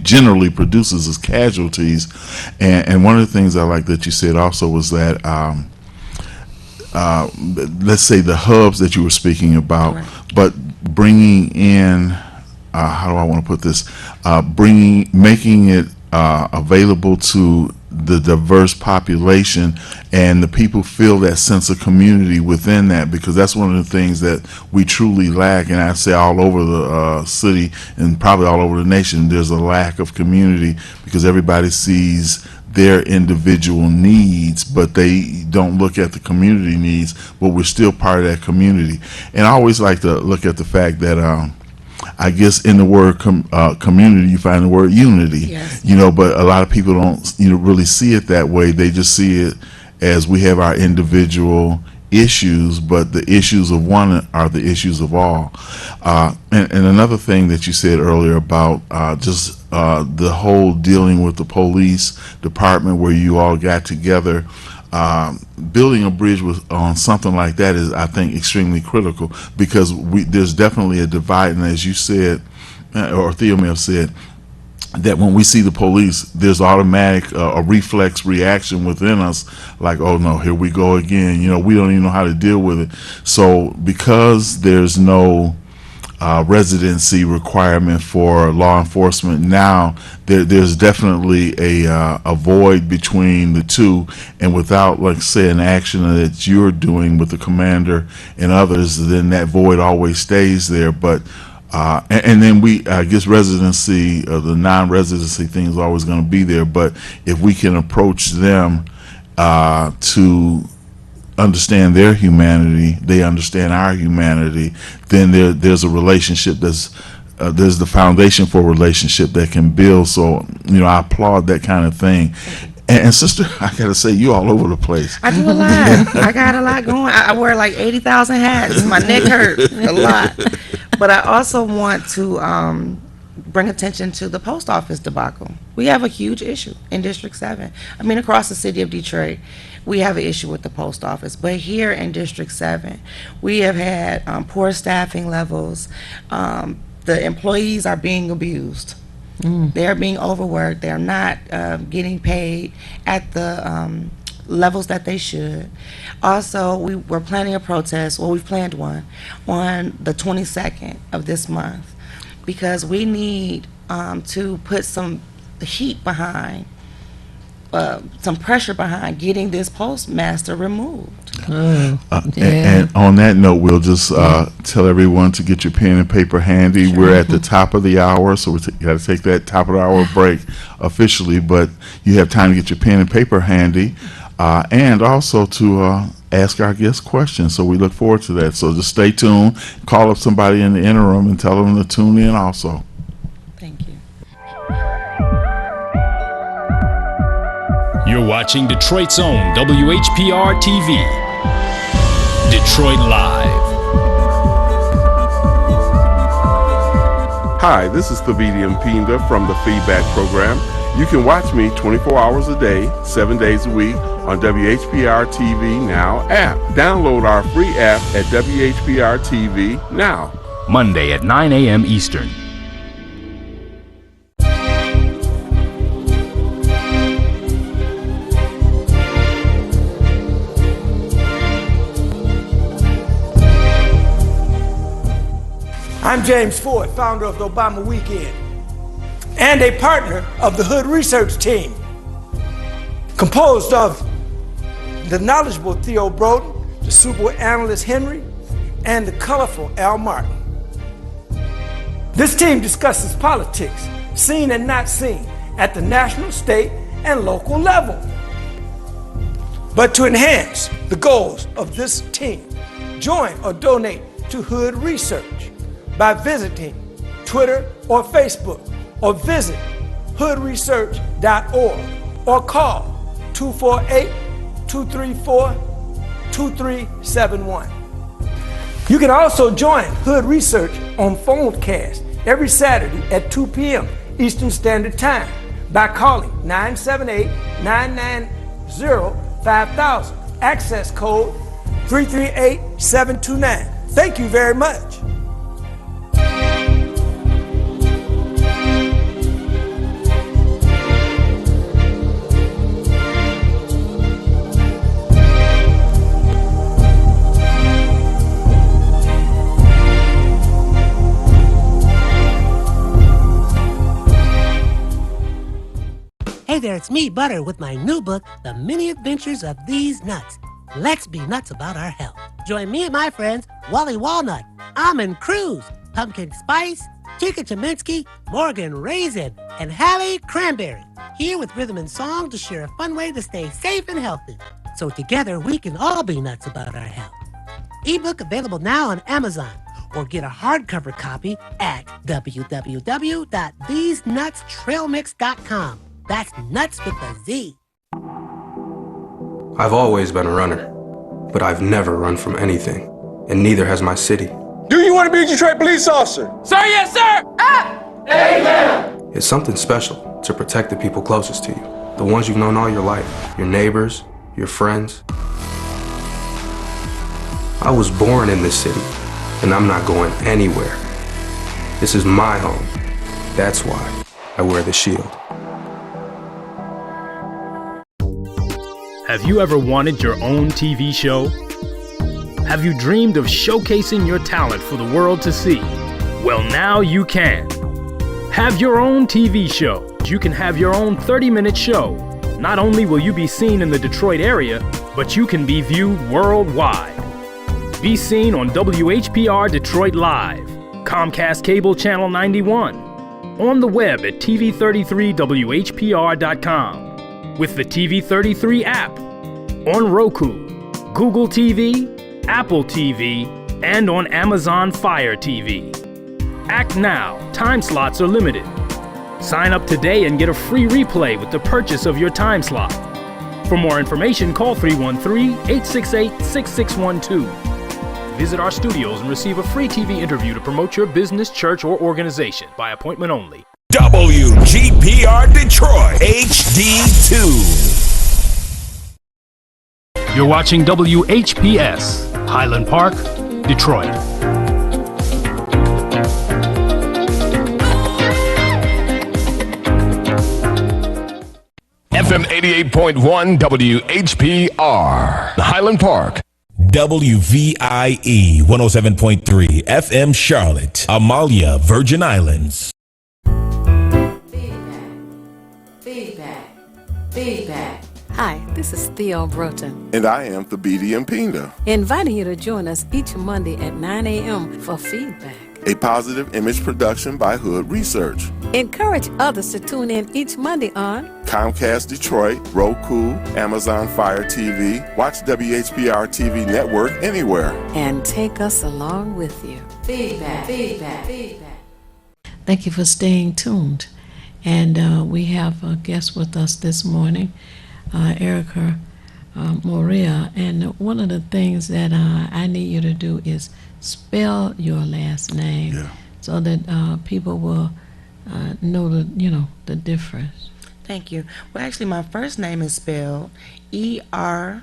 generally produces is casualties. And one of the things I like that you said also was that, let's say the hubs that you were speaking about, right. But bringing in, how do I want to put this, making it available to the diverse population, and the people feel that sense of community within that, because that's one of the things that we truly lack. And I say all over the city and probably all over the nation, there's a lack of community because everybody sees their individual needs, but they don't look at the community needs, but we're still part of that community. And I always like to look at the fact that I guess in the word community, you find the word unity. Yes. You know, but a lot of people don't, really see it that way. They just see it as we have our individual issues, but the issues of one are the issues of all. And another thing that you said earlier about just the whole dealing with the police department, where you all got together. Building a bridge on something like that is, I think, extremely critical, because there's definitely a divide, and as you said, or Theo may have said, that when we see the police, there's automatic a reflex reaction within us, like, oh no, here we go again. We don't even know how to deal with it. So because there's no residency requirement for law enforcement now, there's definitely a void between the two, and without, like, say, an action that you're doing with the commander and others, then that void always stays there. But and then I guess residency, the non-residency thing is always going to be there, but if we can approach them to understand their humanity, they understand our humanity, then there's a relationship there's the foundation for a relationship that can build. So I applaud that kind of thing. And sister, I gotta say, you all over the place. I do a lot. I got a lot going. I wear like 80,000 hats. My neck hurts a lot. But I also want to bring attention to the post office debacle. We have a huge issue in District 7. I mean, across the city of Detroit, we have an issue with the post office. But here in District 7, we have had poor staffing levels. The employees are being abused. They're being overworked. They're not getting paid at the levels that they should. Also, we're planning a protest. Well, we've planned one on the 22nd of this month because we need to put some heat behind, some pressure behind getting this postmaster removed. And on that note, we'll just tell everyone to get your pen and paper handy. Sure. We're at the top of the hour, so we got to take that top of the hour break officially, but you have time to get your pen and paper handy and also to ask our guests questions. So we look forward to that. So just stay tuned, call up somebody in the interim and tell them to tune in also. Thank you. You're watching Detroit's own WHPR TV. Detroit Live. Hi, this is Thabiti Mpinda from the Feedback Program. You can watch me 24 hours a day, 7 days a week on WHPR TV Now app. Download our free app at WHPR TV Now. Monday at 9 a.m. Eastern. I'm James Ford, founder of the Obama Weekend, and a partner of the Hood Research Team, composed of the knowledgeable Theo Broden, the super analyst Henry, and the colorful Al Martin. This team discusses politics, seen and not seen, at the national, state, and local level. But to enhance the goals of this team, join or donate to Hood Research by visiting Twitter or Facebook, or visit hoodresearch.org, or call 248-234-2371. You can also join Hood Research on Phonecast every Saturday at 2 p.m. Eastern Standard Time by calling 978-990-5000, access code 338729. Thank you very much. Hey there, it's me, Butter, with my new book, The Many Adventures of These Nuts. Let's be nuts about our health. Join me and my friends, Wally Walnut, Almond Cruz, Pumpkin Spice, Tika Cheminsky, Morgan Raisin, and Hallie Cranberry, here with rhythm and song to share a fun way to stay safe and healthy. So together we can all be nuts about our health. Ebook available now on Amazon, or get a hardcover copy at www.thesenutstrailmix.com. That's nuts with a Z. I've always been a runner, but I've never run from anything, and neither has my city. Do you want to be a Detroit police officer? Sir, yes, sir! Amen! It's something special to protect the people closest to you, the ones you've known all your life, your neighbors, your friends. I was born in this city, and I'm not going anywhere. This is my home. That's why I wear the shield. Have you ever wanted your own TV show? Have you dreamed of showcasing your talent for the world to see? Well, now you can. Have your own TV show. You can have your own 30-minute show. Not only will you be seen in the Detroit area, but you can be viewed worldwide. Be seen on WHPR Detroit Live, Comcast Cable Channel 91, on the web at TV33WHPR.com, with the TV33 app, on Roku, Google TV, Apple TV, and on Amazon Fire TV. Act now. Time slots are limited. Sign up today and get a free replay with the purchase of your time slot. For more information, call 313-868-6612. Visit our studios and receive a free TV interview to promote your business, church, or organization by appointment only. WGPR Detroit HD2. You're watching WHPS, Highland Park, Detroit. FM 88.1 WHPR, Highland Park. WVIE 107.3 FM Charlotte, Amalia, Virgin Islands. Feedback. Hi, this is Theo Broughton. And I am Thabiti Mpinda. Inviting you to join us each Monday at 9 a.m. for Feedback. A positive image production by Hood Research. Encourage others to tune in each Monday on Comcast Detroit, Roku, Amazon Fire TV, watch WHPR TV Network anywhere. And take us along with you. Feedback. Thank you for staying tuned. And we have a guest with us this morning, Erica Moria. And one of the things that I need you to do is spell your last name so that people will know the difference. Thank you. Well, actually, my first name is spelled Ericka,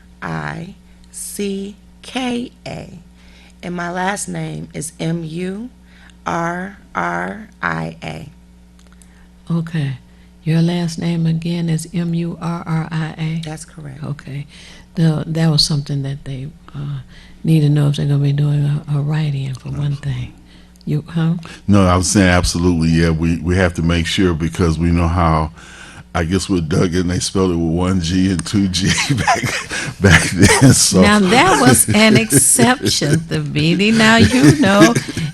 and my last name is Murria. Okay. Your last name again is Murria? That's correct. Okay. That was something that they need to know if they're going to be doing a write-in for one thing. No, I was saying absolutely, yeah. We have to make sure because we know how, I guess with Duggan, they spelled it with 1 G and 2 G back then. So. Now, that was an exception, Thabiti. Now,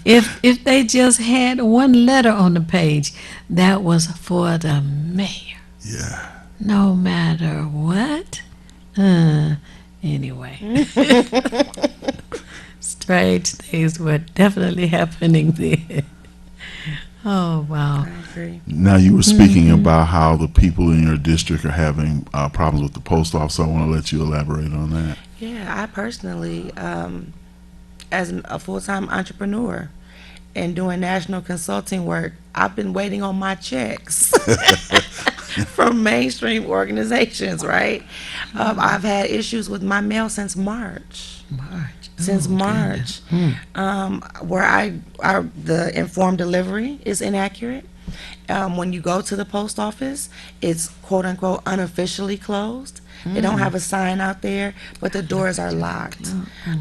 if they just had one letter on the page, that was for the mayor. Yeah. No matter what. Anyway. Strange things were definitely happening there. Oh, wow. I agree. Now, you were speaking about how the people in your district are having problems with the post office. I want to let you elaborate on that. Yeah, I personally, as a full-time entrepreneur and doing national consulting work, I've been waiting on my checks from mainstream organizations, right? I've had issues with my mail since March. Since March, where the informed delivery is inaccurate. When you go to the post office, it's quote unquote unofficially closed. They don't have a sign out there, but the doors are locked,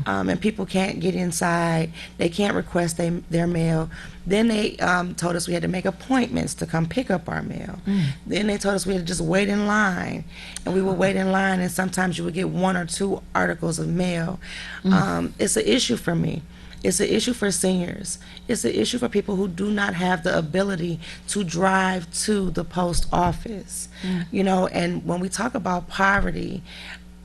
and people can't get inside. They can't request their mail. Then they told us we had to make appointments to come pick up our mail. Then they told us we had to just wait in line, and we would wait in line, and sometimes you would get 1 or 2 articles of mail. It's an issue for me. It's an issue for seniors. It's an issue for people who do not have the ability to drive to the post office. And when we talk about poverty,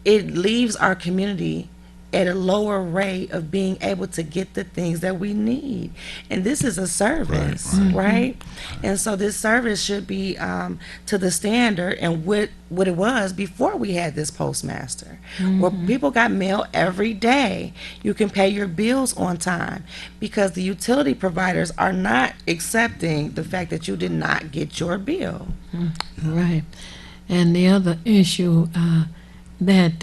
it leaves our community at a lower rate of being able to get the things that we need. And this is a service, right? And so this service should be to the standard and what it was before we had this postmaster, where people got mail every day. You can pay your bills on time because the utility providers are not accepting the fact that you did not get your bill. Right. And the other issue that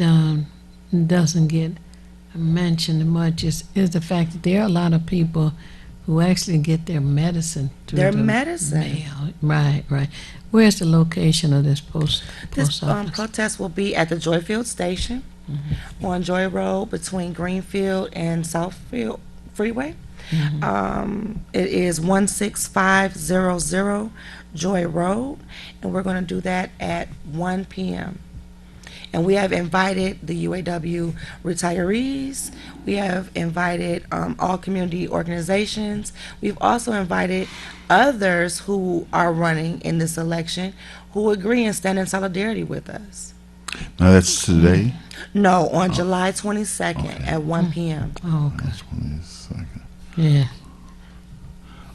doesn't get mentioned much is the fact that there are a lot of people who actually get their medicine through the mail. Right. Where's the location of this post office? This protest will be at the Joyfield Station on Joy Road between Greenfield and Southfield Freeway. It is 16500 Joy Road, and we're going to do that at 1 p.m. And we have invited the UAW retirees. We have invited all community organizations. We've also invited others who are running in this election who agree and stand in solidarity with us. Now that's today? No, on July 22nd at 1 p.m. Oh, okay. 22nd. Yeah.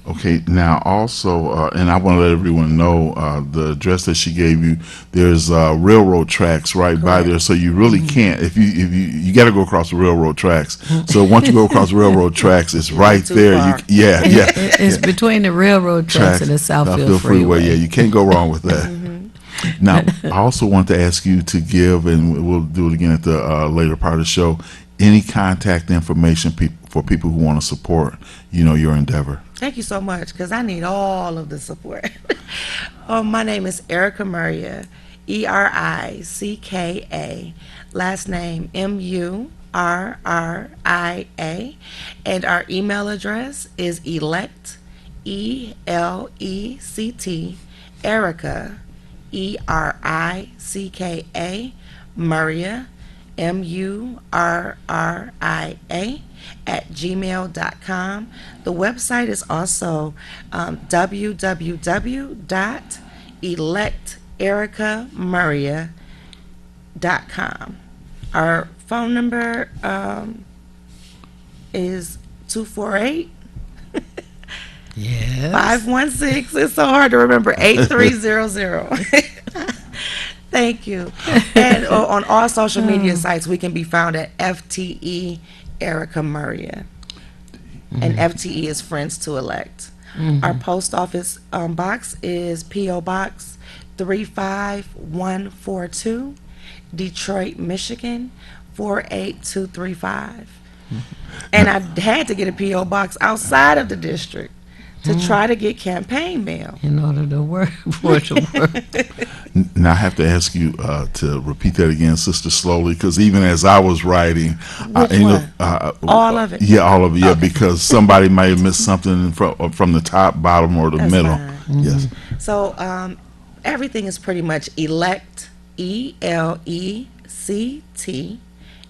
Okay, now also, and I want to let everyone know the address that she gave you. There's railroad tracks right by there, so you really can't. If you got to go across the railroad tracks. So once you go across the railroad tracks, it's right there. Yeah. It's between the railroad tracks and the Southfield Freeway. Yeah, you can't go wrong with that. Now, I also want to ask you to give, and we'll do it again at the later part of the show, any contact information for people who want to support, your endeavor. Thank you so much, because I need all of the support. My name is Erica Maria, Ericka, last name Murria, and our email address is elect, ELECT, Erica, ERICKA, Maria, MURRIA, @gmail.com. The website is also www.electericamaria.com. Our phone number is 248 Yes. 516. It's so hard to remember. 8300. Thank you. And on all social media sites, we can be found at FTE Erica Maria. And FTE is Friends to Elect. Our post office box is P.O. Box 35142, Detroit, Michigan 48235. And I had to get a P.O. box outside of the district to try to get campaign mail. In order to work, for it to work. Now I have to ask you to repeat that again, Sister, slowly, because even as I was writing, Which one? All of it? Yeah, all of it. Yeah, because somebody might have missed something from the top, bottom, or the That's middle. fine. Yes. So everything is pretty much elect, ELECT,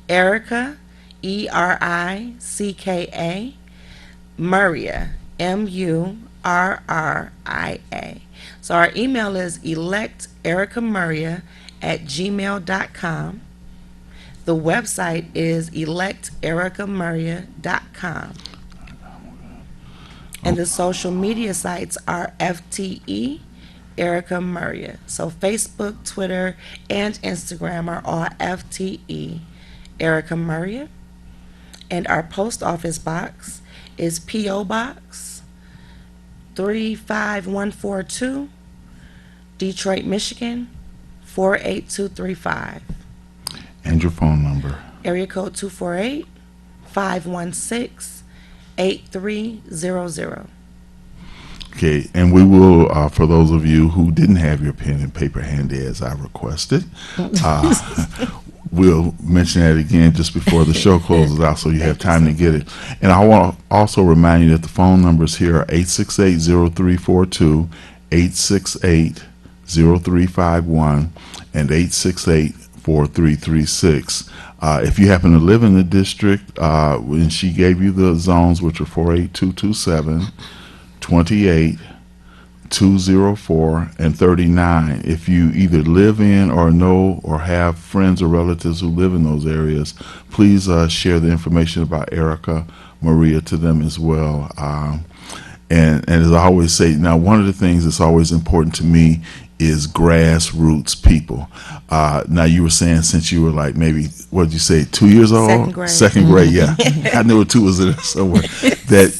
Erica, ERICKA, Maria, MURRIA. So our email is electericamaria@gmail.com. The website is electericamaria.com. And the social media sites are FTE Erica Maria. So Facebook, Twitter, and Instagram are all FTE Erica Maria. And our post office box is P.O. Box 35142, Detroit, Michigan 48235. And your phone number. Area code 248-516-8300. Okay, and we will, for those of you who didn't have your pen and paper handy as I requested, we'll mention that again just before the show closes out so you have time to get it. And I want to also remind you that the phone numbers here are 868-0342, 868-0351, and 868-4336. If you happen to live in the district, when she gave you the zones, which are 48227, 28, 204, and 39. If you either live in or know or have friends or relatives who live in those areas, please share the information about Erica Maria to them as well. And as I always say, now one of the things that's always important to me is grassroots people. Now you were saying since you were like maybe, what did you say, 2 years old? Second grade. Second grade, yeah. I knew a 2 was in there somewhere. That,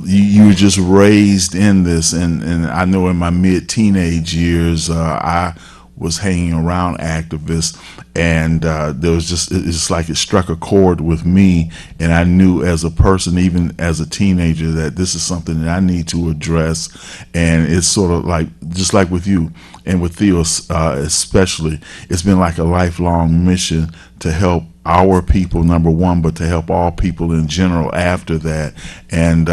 you were just raised in this. And I know in my mid-teenage years, I was hanging around activists, and there was it's like it struck a chord with me, and I knew as a person, even as a teenager, that this is something that I need to address. And it's sort of like, just like with you and with Theo especially, it's been like a lifelong mission to help our people, number one, but to help all people in general after that. And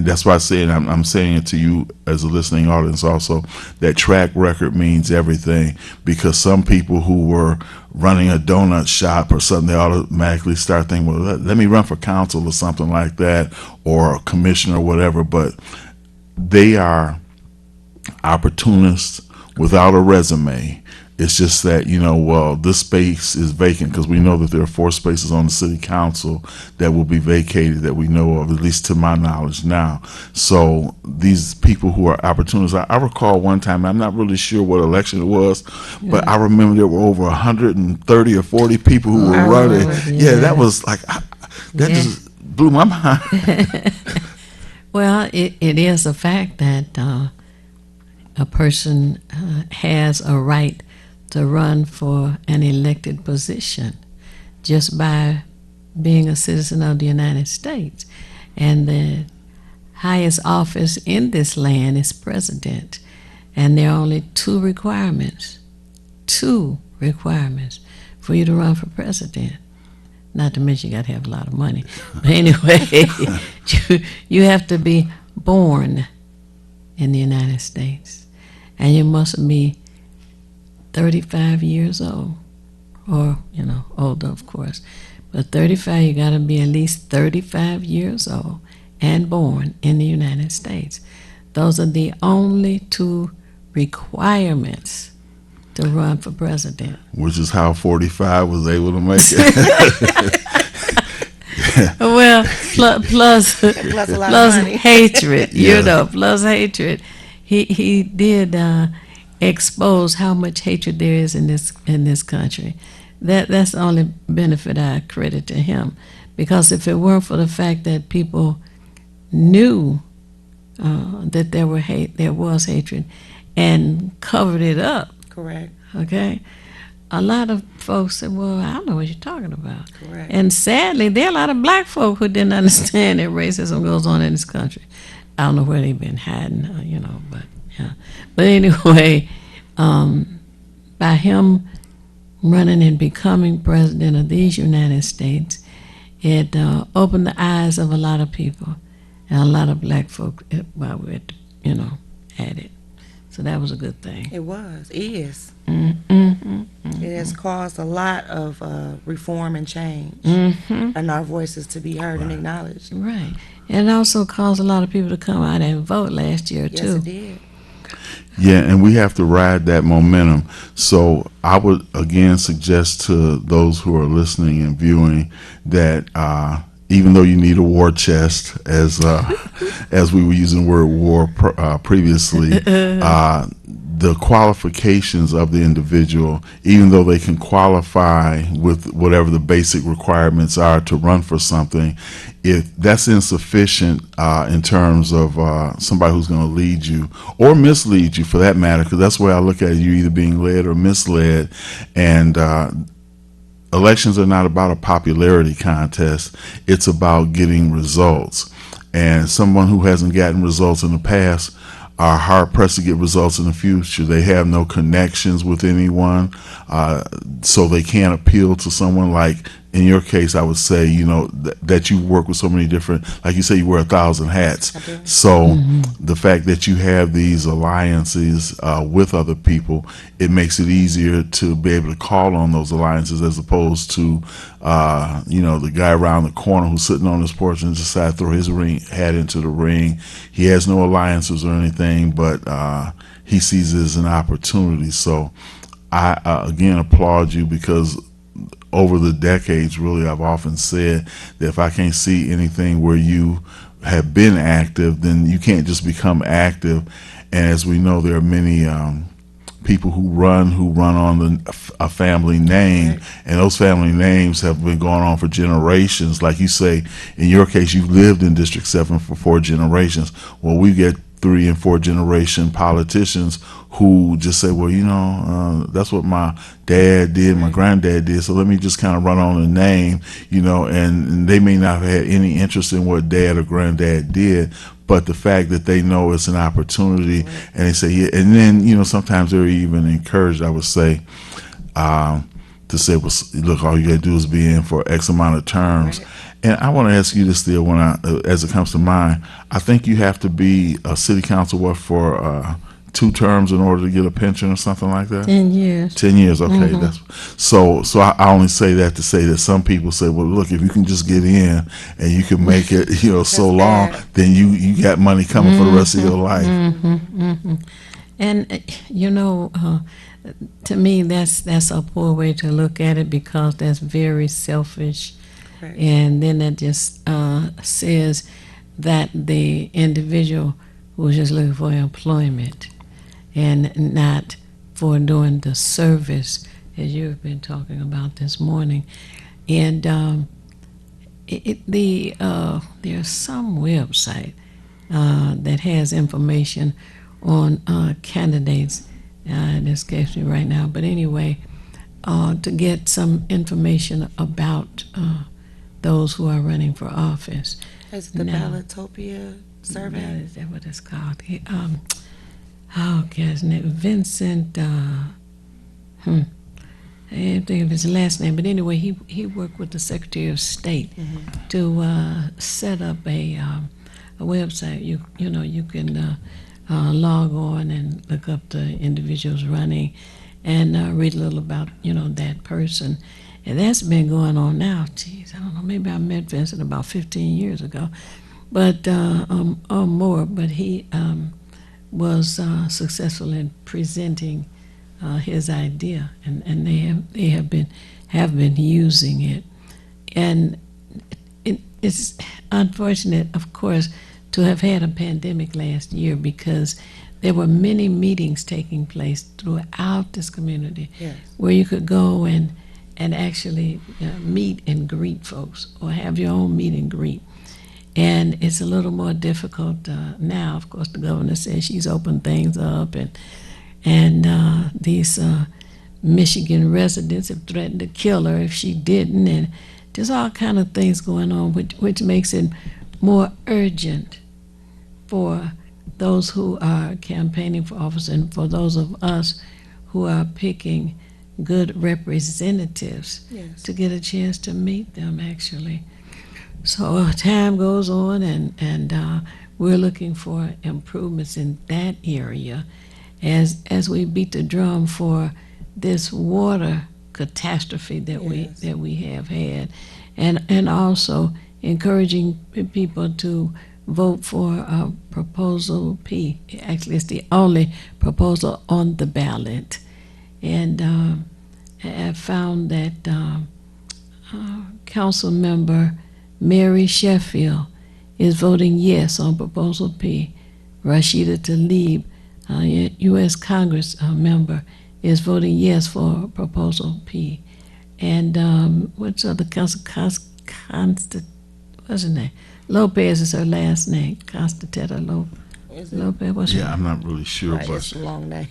that's why I say it, I'm saying it to you as a listening audience also, that track record means everything, because some people who were running a donut shop or something, they automatically start thinking, well, let me run for council or something like that, or a commissioner or whatever, but they are opportunists without a resume. It's just that, well, this space is vacant because we know that there are 4 spaces on the city council that will be vacated that we know of, at least to my knowledge now. So these people who are opportunists, I recall one time, I'm not really sure what election it was, but I remember there were over 130 or 40 people who were running. That was like, that just blew my mind. Well, it is a fact that a person has a right to run for an elected position just by being a citizen of the United States. And the highest office in this land is president. And there are only 2 requirements for you to run for president. Not to mention you got to have a lot of money. But anyway, you have to be born in the United States. And you must be 35 years old, or, older, of course. But 35, you got to be at least 35 years old and born in the United States. Those are the only 2 requirements to run for president. Which is how 45 was able to make it. Well, plus hatred, plus hatred. He did expose how much hatred there is in this country. That's the only benefit I credit to him, because if it weren't for the fact that people knew that there was hatred and covered it up. Correct. Okay. A lot of folks said, well, I don't know what you're talking about. Correct. And sadly, there are a lot of black folk who didn't understand that racism goes on in this country. I don't know where they've been hiding, but yeah. But anyway, by him running and becoming president of these United States, it opened the eyes of a lot of people and a lot of black folk while we're, at it. So that was a good thing. It was. It is. Mm-hmm. It has caused a lot of reform and change, and our voices to be heard and acknowledged. Right. And it also caused a lot of people to come out and vote last year, too. Yes, it did. Yeah, and we have to ride that momentum. So I would, again, suggest to those who are listening and viewing that even though you need a war chest, as we were using the word war previously, the qualifications of the individual, even though they can qualify with whatever the basic requirements are to run for something, if that's insufficient in terms of somebody who's going to lead you or mislead you, for that matter, because that's the way I look at it, you either being led or misled. And elections are not about a popularity contest. It's about getting results. And someone who hasn't gotten results in the past are hard pressed to get results in the future. They have no connections with anyone, so they can't appeal to someone like, in your case, I would say, that you work with so many different, like you say, you wear 1,000 hats. So the fact that you have these alliances with other people, it makes it easier to be able to call on those alliances as opposed to, the guy around the corner who's sitting on his porch and decides to throw his hat into the ring. He has no alliances or anything, but he sees it as an opportunity. So I, again, applaud you, because over the decades, really, I've often said that if I can't see anything where you have been active, then you can't just become active. And as we know, there are many people who run on a family name, and those family names have been going on for generations. Like you say, in your case, you've lived in District 7 for 4 generations. Well, we get 3 and 4 generation politicians who just say, well, that's what my dad did, my granddad did, so let me just kind of run on a name, and they may not have had any interest in what dad or granddad did, but the fact that they know it's an opportunity, and they say, yeah, and then, sometimes they're even encouraged, I would say, to say, well, look, all you got to do is be in for X amount of terms. And I want to ask you this, Theo, as it comes to mind, I think you have to be a city council for 2 terms in order to get a pension or something like that? 10 years. 10 years, okay. So I only say that to say that some people say, well, look, if you can just get in and you can make it, so long, then you got money coming for the rest of your life. And, to me, that's a poor way to look at it, because that's very selfish. Right. And then it just says that the individual was just looking for employment and not for doing the service, as you've been talking about this morning. And there's some website that has information on candidates. It escapes me right now, but anyway, to get some information about those who are running for office. Is it the Now- Ballotopia survey? Is that what it's called? Oh, his name Vincent. I can't think of his last name, but anyway, he worked with the Secretary of State to set up a website. You can log on and look up the individuals running, and read a little about that person. And that's been going on now. Geez, I don't know. Maybe I met Vincent about 15 years ago, but or more. But he was successful in presenting his idea, and they have been using it. And it's unfortunate, of course, to have had a pandemic last year, because there were many meetings taking place throughout this community. Yes. Where you could go and actually meet and greet folks, or have your own meet and greet. And it's a little more difficult now. Of course, the governor says she's opened things up, and these Michigan residents have threatened to kill her if she didn't, and there's all kind of things going on, which makes it more urgent for those who are campaigning for office, and for those of us who are picking good representatives, Yes. to get a chance to meet them, actually. So time goes on, and we're looking for improvements in that area as we beat the drum for this water catastrophe that Yes. we have had, and also encouraging people to vote for Proposal P. Actually, it's the only proposal on the ballot. And I found that Council Member Mary Sheffield is voting yes on Proposal P. Rashida Tlaib, U.S. Congress member, is voting yes for Proposal P. And what's the other council? What's her name? Lopez is her last name. Constantetta Is it? Lopez. What's her Yeah, I'm not really sure, Right, but it's a long name.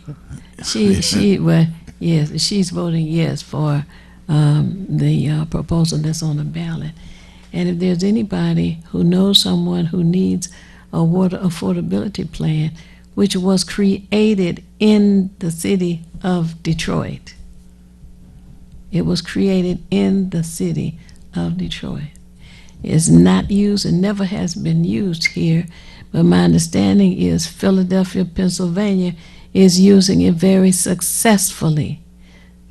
Yes, she's voting yes for the proposal that's on the ballot. And if there's anybody who knows someone who needs a water affordability plan, which was created in the city of Detroit. It was created in the city of Detroit. It's not used and never has been used here, but my understanding is Philadelphia, Pennsylvania is using it very successfully.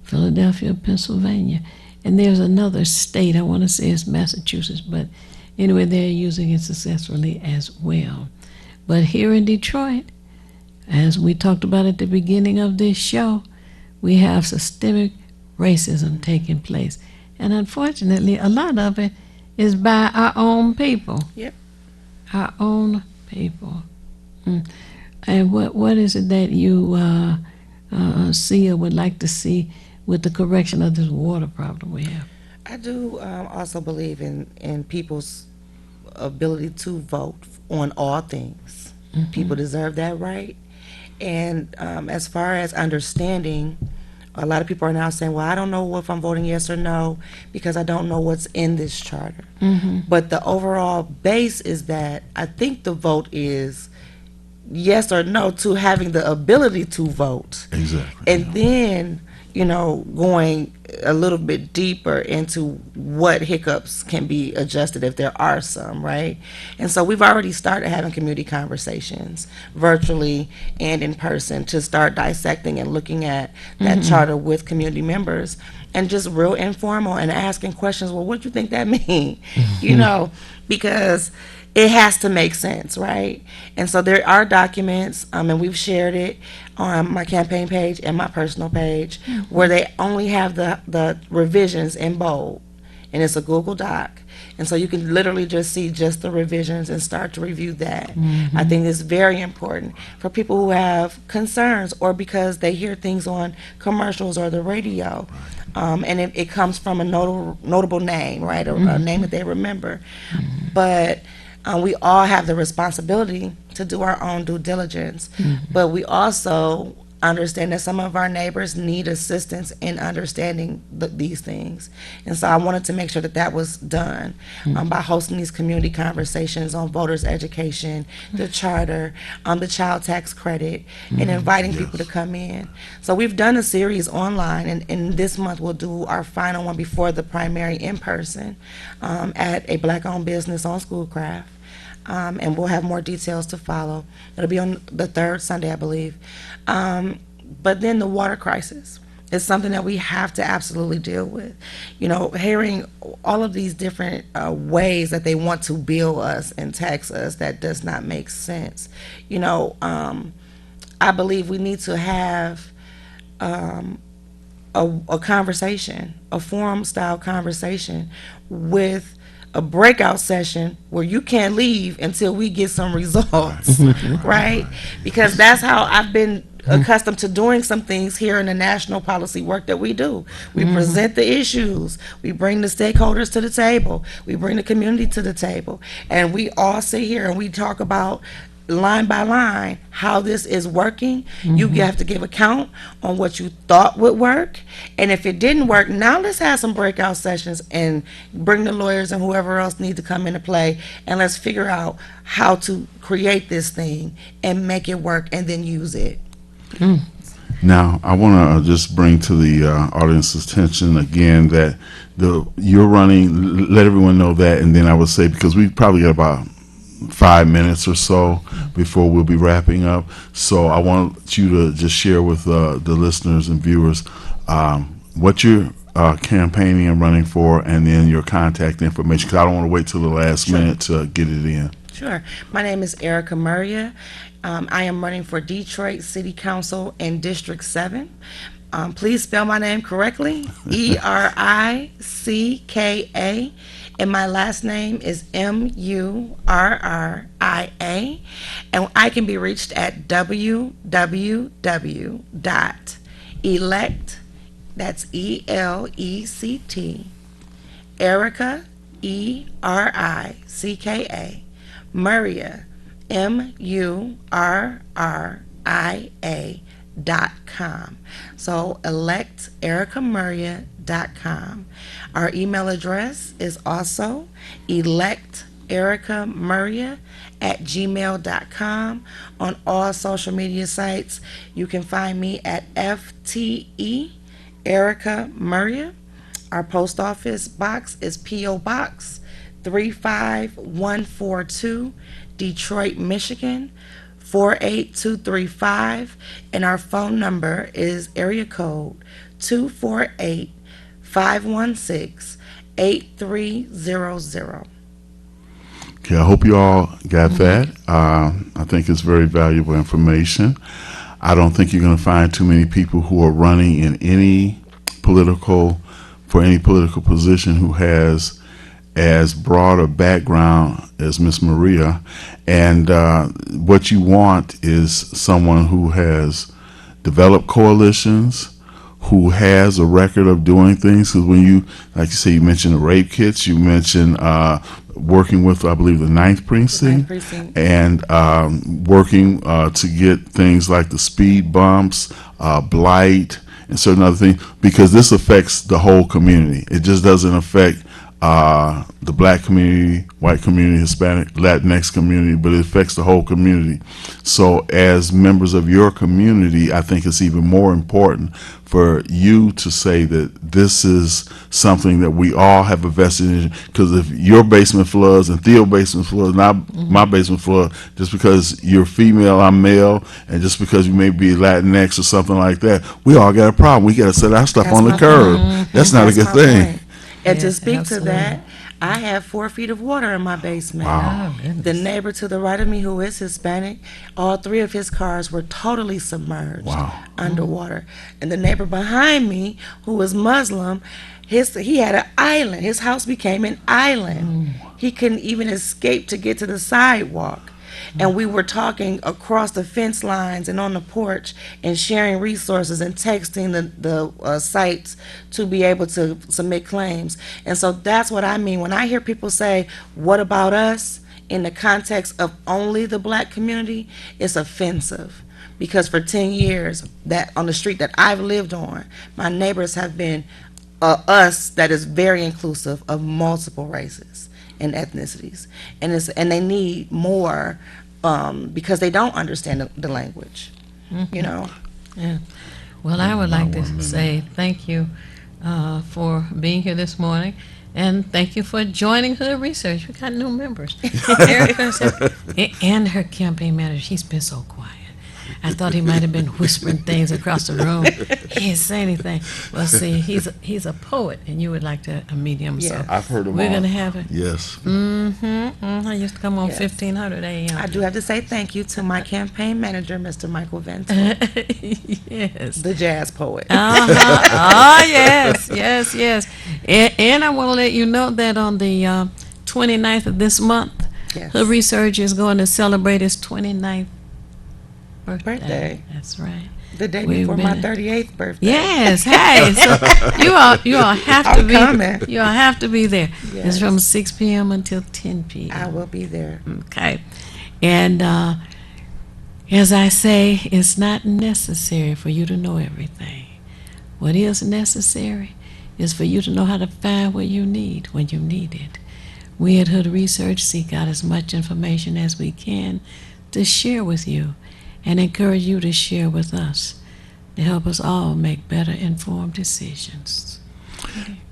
Philadelphia, Pennsylvania. And there's another state, I want to say it's Massachusetts, but anyway, they're using it successfully as well. But here in Detroit, as we talked about at the beginning of this show, we have systemic racism taking place. And unfortunately, a lot of it is by our own people. Yep. Our own people. And what is it that you see or would like to see with the correction of this water problem we have? I do also believe in people's ability to vote on all things. People deserve that right. And as far as understanding, a lot of people are now saying, well, I don't know if I'm voting yes or no because I don't know what's in this charter. But the overall base is that I think the vote is yes or no to having the ability to vote. exactly. And then, going a little bit deeper into what hiccups can be adjusted if there are some, right? And so we've already started having community conversations virtually and in person to start dissecting and looking at that charter with community members, and just real informal and asking questions. Well, what do you think that means? Because it has to make sense, right? And so there are documents, and we've shared it on my campaign page and my personal page, where they only have the revisions in bold, and it's a Google Doc. And so you can literally just see just the revisions and start to review that. I think it's very important for people who have concerns or because they hear things on commercials or the radio. And it comes from a notable name, right? A name that they remember. But we all have the responsibility to do our own due diligence. But we also understand that some of our neighbors need assistance in understanding these things. And so I wanted to make sure that that was done by hosting these community conversations on voters' education, the charter, the child tax credit, and inviting people to come in. So we've done a series online, and this month we'll do our final one before the primary in person at a Black-owned business on Schoolcraft. And we'll have more details to follow. It'll be on the third Sunday, I believe. But then the water crisis is something that we have to absolutely deal with. You know, hearing all of these different ways that they want to bill us and tax us, that does not make sense. You know, I believe we need to have a conversation, a forum-style conversation with a breakout session where you can't leave until we get some results, right? Because that's how I've been accustomed to doing some things here in the national policy work that we do. We present the issues, we bring the stakeholders to the table, we bring the community to the table, and we all sit here and we talk about line by line how this is working. You have to give account on what you thought would work, and if it didn't work, now let's have some breakout sessions and bring the lawyers and whoever else need to come into play, and let's figure out how to create this thing and make it work and then use it. Now, I want to just bring to the audience's attention again that you're running, let everyone know that, and then I would say, because we probably got about 5 minutes or so before we'll be wrapping up. So I want you to just share with the listeners and viewers what you're campaigning and running for, and then your contact information, because I don't want to wait till the last minute to get it in. Sure. My name is Erica Murria. I am running for Detroit City Council in District 7. Please spell my name correctly, Ericka. And my last name is Murria, and I can be reached at www.elect, that's ELECT, Erica, ERICKA, Murria, MURRIA.com. So electericamurria.com. Our email address is also electericamurria@gmail.com. On all social media sites, you can find me at FTE Erica Murria. Our post office box is P.O. Box 35142, Detroit, Michigan 48235, and our phone number is area code 248-516-8300. Okay, I hope you all got that. I think it's very valuable information. I don't think you're going to find too many people who are running in any political position who has as broad a background as Miss Murria, and what you want is someone who has developed coalitions, who has a record of doing things. Because when you, like you say, you mentioned the rape kits, you mentioned working with, I believe, the 9th Precinct, and working to get things like the speed bumps, blight, and certain other things, because this affects the whole community. It just doesn't affect the Black community, white community, Hispanic, Latinx community, but it affects the whole community. So as members of your community, I think it's even more important for you to say that this is something that we all have a vested in, because if your basement floods and Theo's basement floods, not my basement flood, just because you're female, I'm male, and just because you may be Latinx or something like that, we all got a problem. We got to set our stuff on the curb. That's not a good thing. And to speak to that, I have 4 feet of water in my basement. Wow. The neighbor to the right of me, who is Hispanic, all 3 of his cars were totally submerged underwater. And the neighbor behind me, who was Muslim, he had an island. His house became an island. He couldn't even escape to get to the sidewalk. And we were talking across the fence lines and on the porch and sharing resources and texting the sites to be able to submit claims. And so that's what I mean when I hear people say, what about us? In the context of only the black community, it's offensive. Because for 10 years, that on the street that I've lived on, my neighbors have been us that is very inclusive of multiple races and ethnicities, and they need more because they don't understand the language, you know. Yeah. Well, I would like to say thank you for being here this morning, and thank you for joining Hood Research. We got new members. Erica said, and her campaign manager. She's been so quiet. I thought he might have been whispering things across the room. He didn't say anything. Well, see, he's a poet, and you would like to meet him. Yeah. So I've heard him. we're going to have it. Yes. I used to come on 1500 a.m. I do have to say thank you to my campaign manager, Mr. Michael Vento. Yes. The jazz poet. Oh, yes. And I want to let you know that on the 29th of this month, Hood Research is going to celebrate its 29th birthday. That's right. The day before my 38th birthday. Yes. Hey, so you all have to be. You all have to be there. Yes. It's from 6 p.m. until 10 p.m. I will be there. Okay. And as I say, it's not necessary for you to know everything. What is necessary is for you to know how to find what you need when you need it. We at Hood Research seek out as much information as we can to share with you, and encourage you to share with us to help us all make better informed decisions.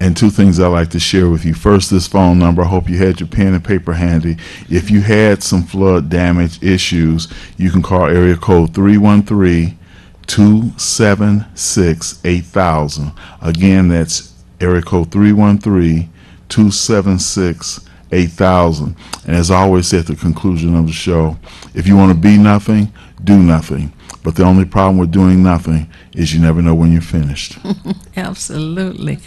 And 2 things I'd like to share with you. First, this phone number. I hope you had your pen and paper handy. If you had some flood damage issues, you can call area code 313-276-8000. Again, that's area code 313-276-8000. And as I always say at the conclusion of the show, if you want to be nothing, do nothing. But the only problem with doing nothing is you never know when you're finished. Absolutely.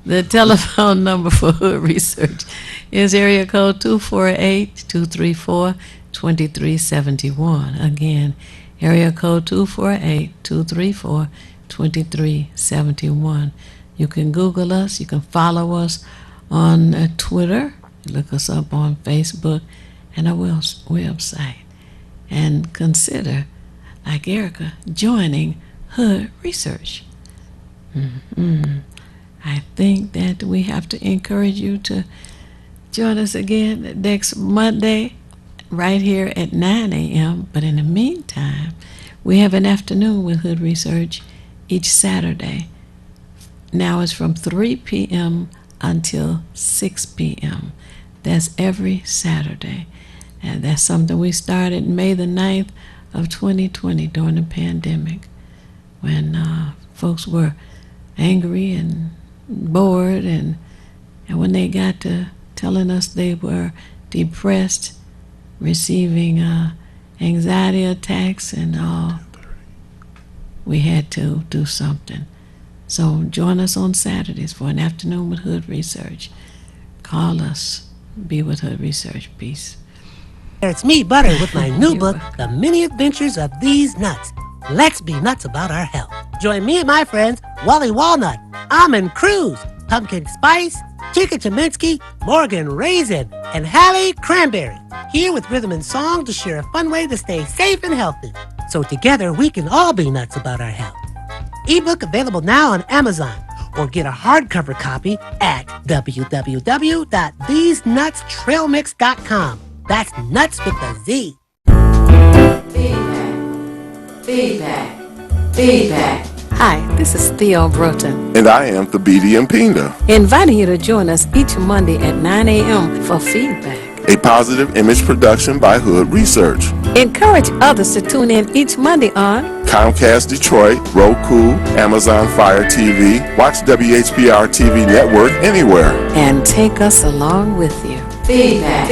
The telephone number for Hood Research is area code 248-234-2371. Again, area code 248-234-2371. You can Google us. You can follow us on Twitter. Look us up on Facebook and our website. And consider, like Erica, joining Hood Research. I think that we have to encourage you to join us again next Monday right here at 9 a.m. But in the meantime, we have an afternoon with Hood Research each Saturday. Now it's from 3 p.m. until 6 p.m. That's every Saturday. And that's something we started May the 9th of 2020 during the pandemic, when folks were angry and bored, and when they got to telling us they were depressed, receiving anxiety attacks and all, we had to do something. So join us on Saturdays for an afternoon with Hood Research. Call us. Be with Hood Research. Peace. It's me, Butter, with my new book, The Many Adventures of These Nuts. Let's be nuts about our health. Join me and my friends, Wally Walnut, Almond Cruz, Pumpkin Spice, Chica Cheminsky, Morgan Raisin, and Hallie Cranberry, here with rhythm and song to share a fun way to stay safe and healthy. So together we can all be nuts about our health. Ebook available now on Amazon, or get a hardcover copy at www.thesenutstrailmix.com. That's nuts with a Z. Feedback. Hi, this is Theo Broughton, And I am the BD Mpinga. inviting you to join us each Monday at 9 a.m. for feedback. a Positive Image production by Hood Research. Encourage others to tune in each Monday on Comcast Detroit, Roku, Amazon Fire TV, watch WHPR TV Network anywhere. and take us along with you. Feedback.